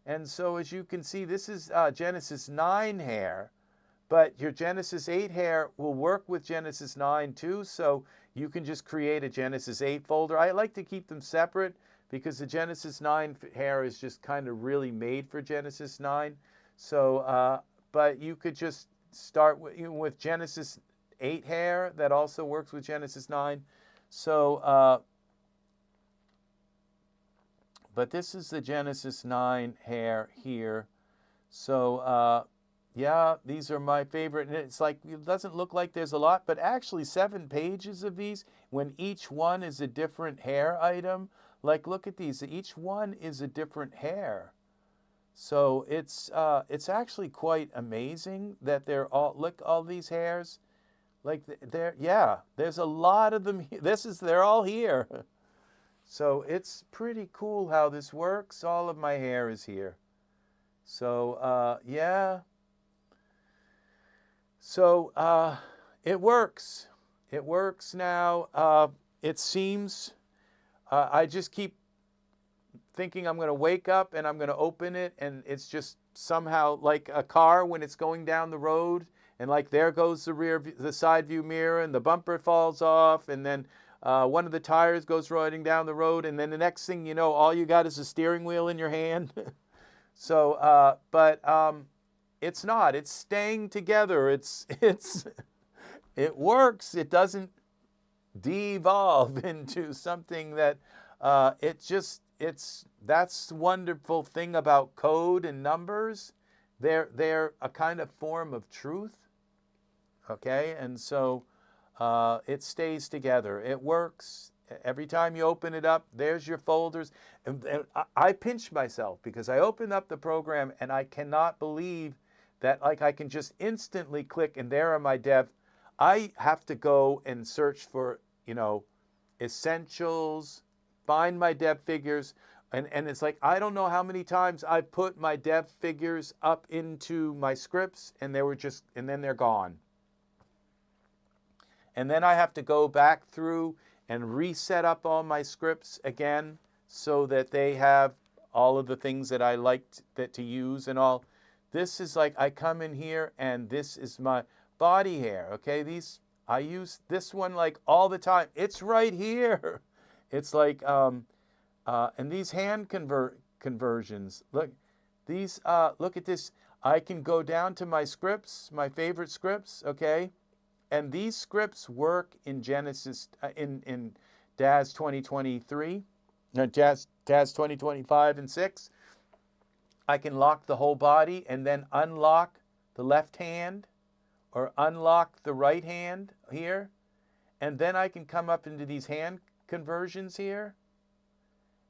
And so as you can see, this is Genesis 9 hair. But your Genesis 8 hair will work with Genesis 9 too. So you can just create a Genesis 8 folder. I like to keep them separate because the Genesis 9 hair is just kind of really made for Genesis 9. So, but you could just start with Genesis 8 hair that also works with Genesis 9. So, but this is the Genesis 9 hair here. So, yeah, these are my favorite. And it's like, it doesn't look like there's a lot, but actually 7 pages of these when each one is a different hair item. Like, look at these. Each one is a different hair. So it's actually quite amazing that they're all, look, all these hairs. Like, yeah, there's a lot of them. They're all here. So it's pretty cool how this works. All of my hair is here. So, yeah. So it works. It works now. It seems, I just keep thinking I'm going to wake up and I'm going to open it, and it's just somehow like a car when it's going down the road, and like there goes the side view mirror, and the bumper falls off, and then one of the tires goes riding down the road, and then the next thing you know, all you got is a steering wheel in your hand. So, but it's not. It's staying together. It works. It doesn't devolve into something that that's the wonderful thing about code and numbers. They're a kind of form of truth. Okay, and so it stays together. It works. Every time you open it up, there's your folders. And I pinch myself because I open up the program and I cannot believe that, like, I can just instantly click and there are my dev. I have to go and search for, essentials, find my dev figures, and it's like, I don't know how many times I put my dev figures up into my scripts and then they're gone. And then I have to go back through and reset up all my scripts again so that they have all of the things that I liked to use and all. This is like, I come in here and this is my body hair, okay? I use this one like all the time. It's right here. It's like, and these hand conversions, look, look at this. I can go down to my scripts, my favorite scripts, okay? And these scripts work in Genesis, in Daz 2023, Daz 2025 and 6. I can lock the whole body and then unlock the left hand or unlock the right hand here. And then I can come up into these hand conversions here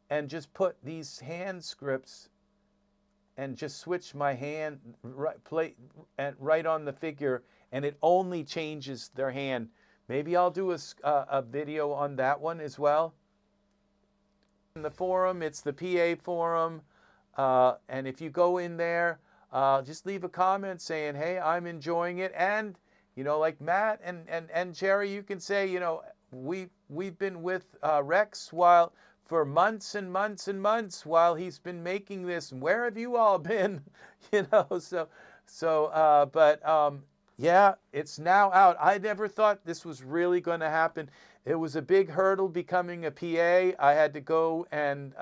and just put these hand scripts and just switch my hand right on the figure, and it only changes their hand. Maybe I'll do a video on that one as well. In the forum, it's the PA forum, and if you go in there, just leave a comment saying, hey, I'm enjoying it. And, like Matt and Jerry, you can say, we've been with Rex for months and months and months while he's been making this. Where have you all been? You know, yeah, it's now out. I never thought this was really going to happen. It was a big hurdle becoming a PA. I had to go and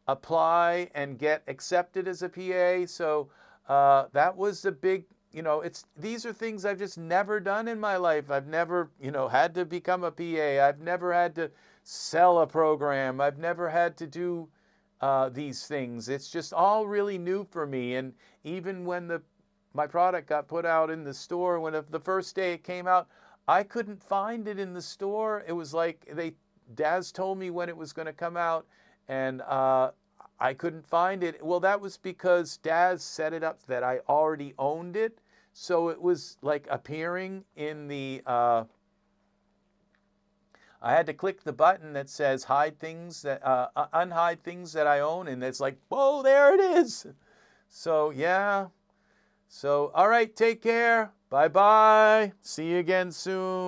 apply and get accepted as a PA. So that was the big, you know, these are things I've just never done in my life. I've never, you know, had to become a PA. I've never had to sell a program. I've never had to do these things. It's just all really new for me. And even when my product got put out in the store, the first day it came out, I couldn't find it in the store. It was like Daz told me when it was going to come out, and I couldn't find it. Well, that was because Daz set it up that I already owned it. So it was like appearing in the, I had to click the button that says hide things unhide things that I own. And it's like, whoa, there it is. So yeah. So, all right, take care. Bye-bye. See you again soon.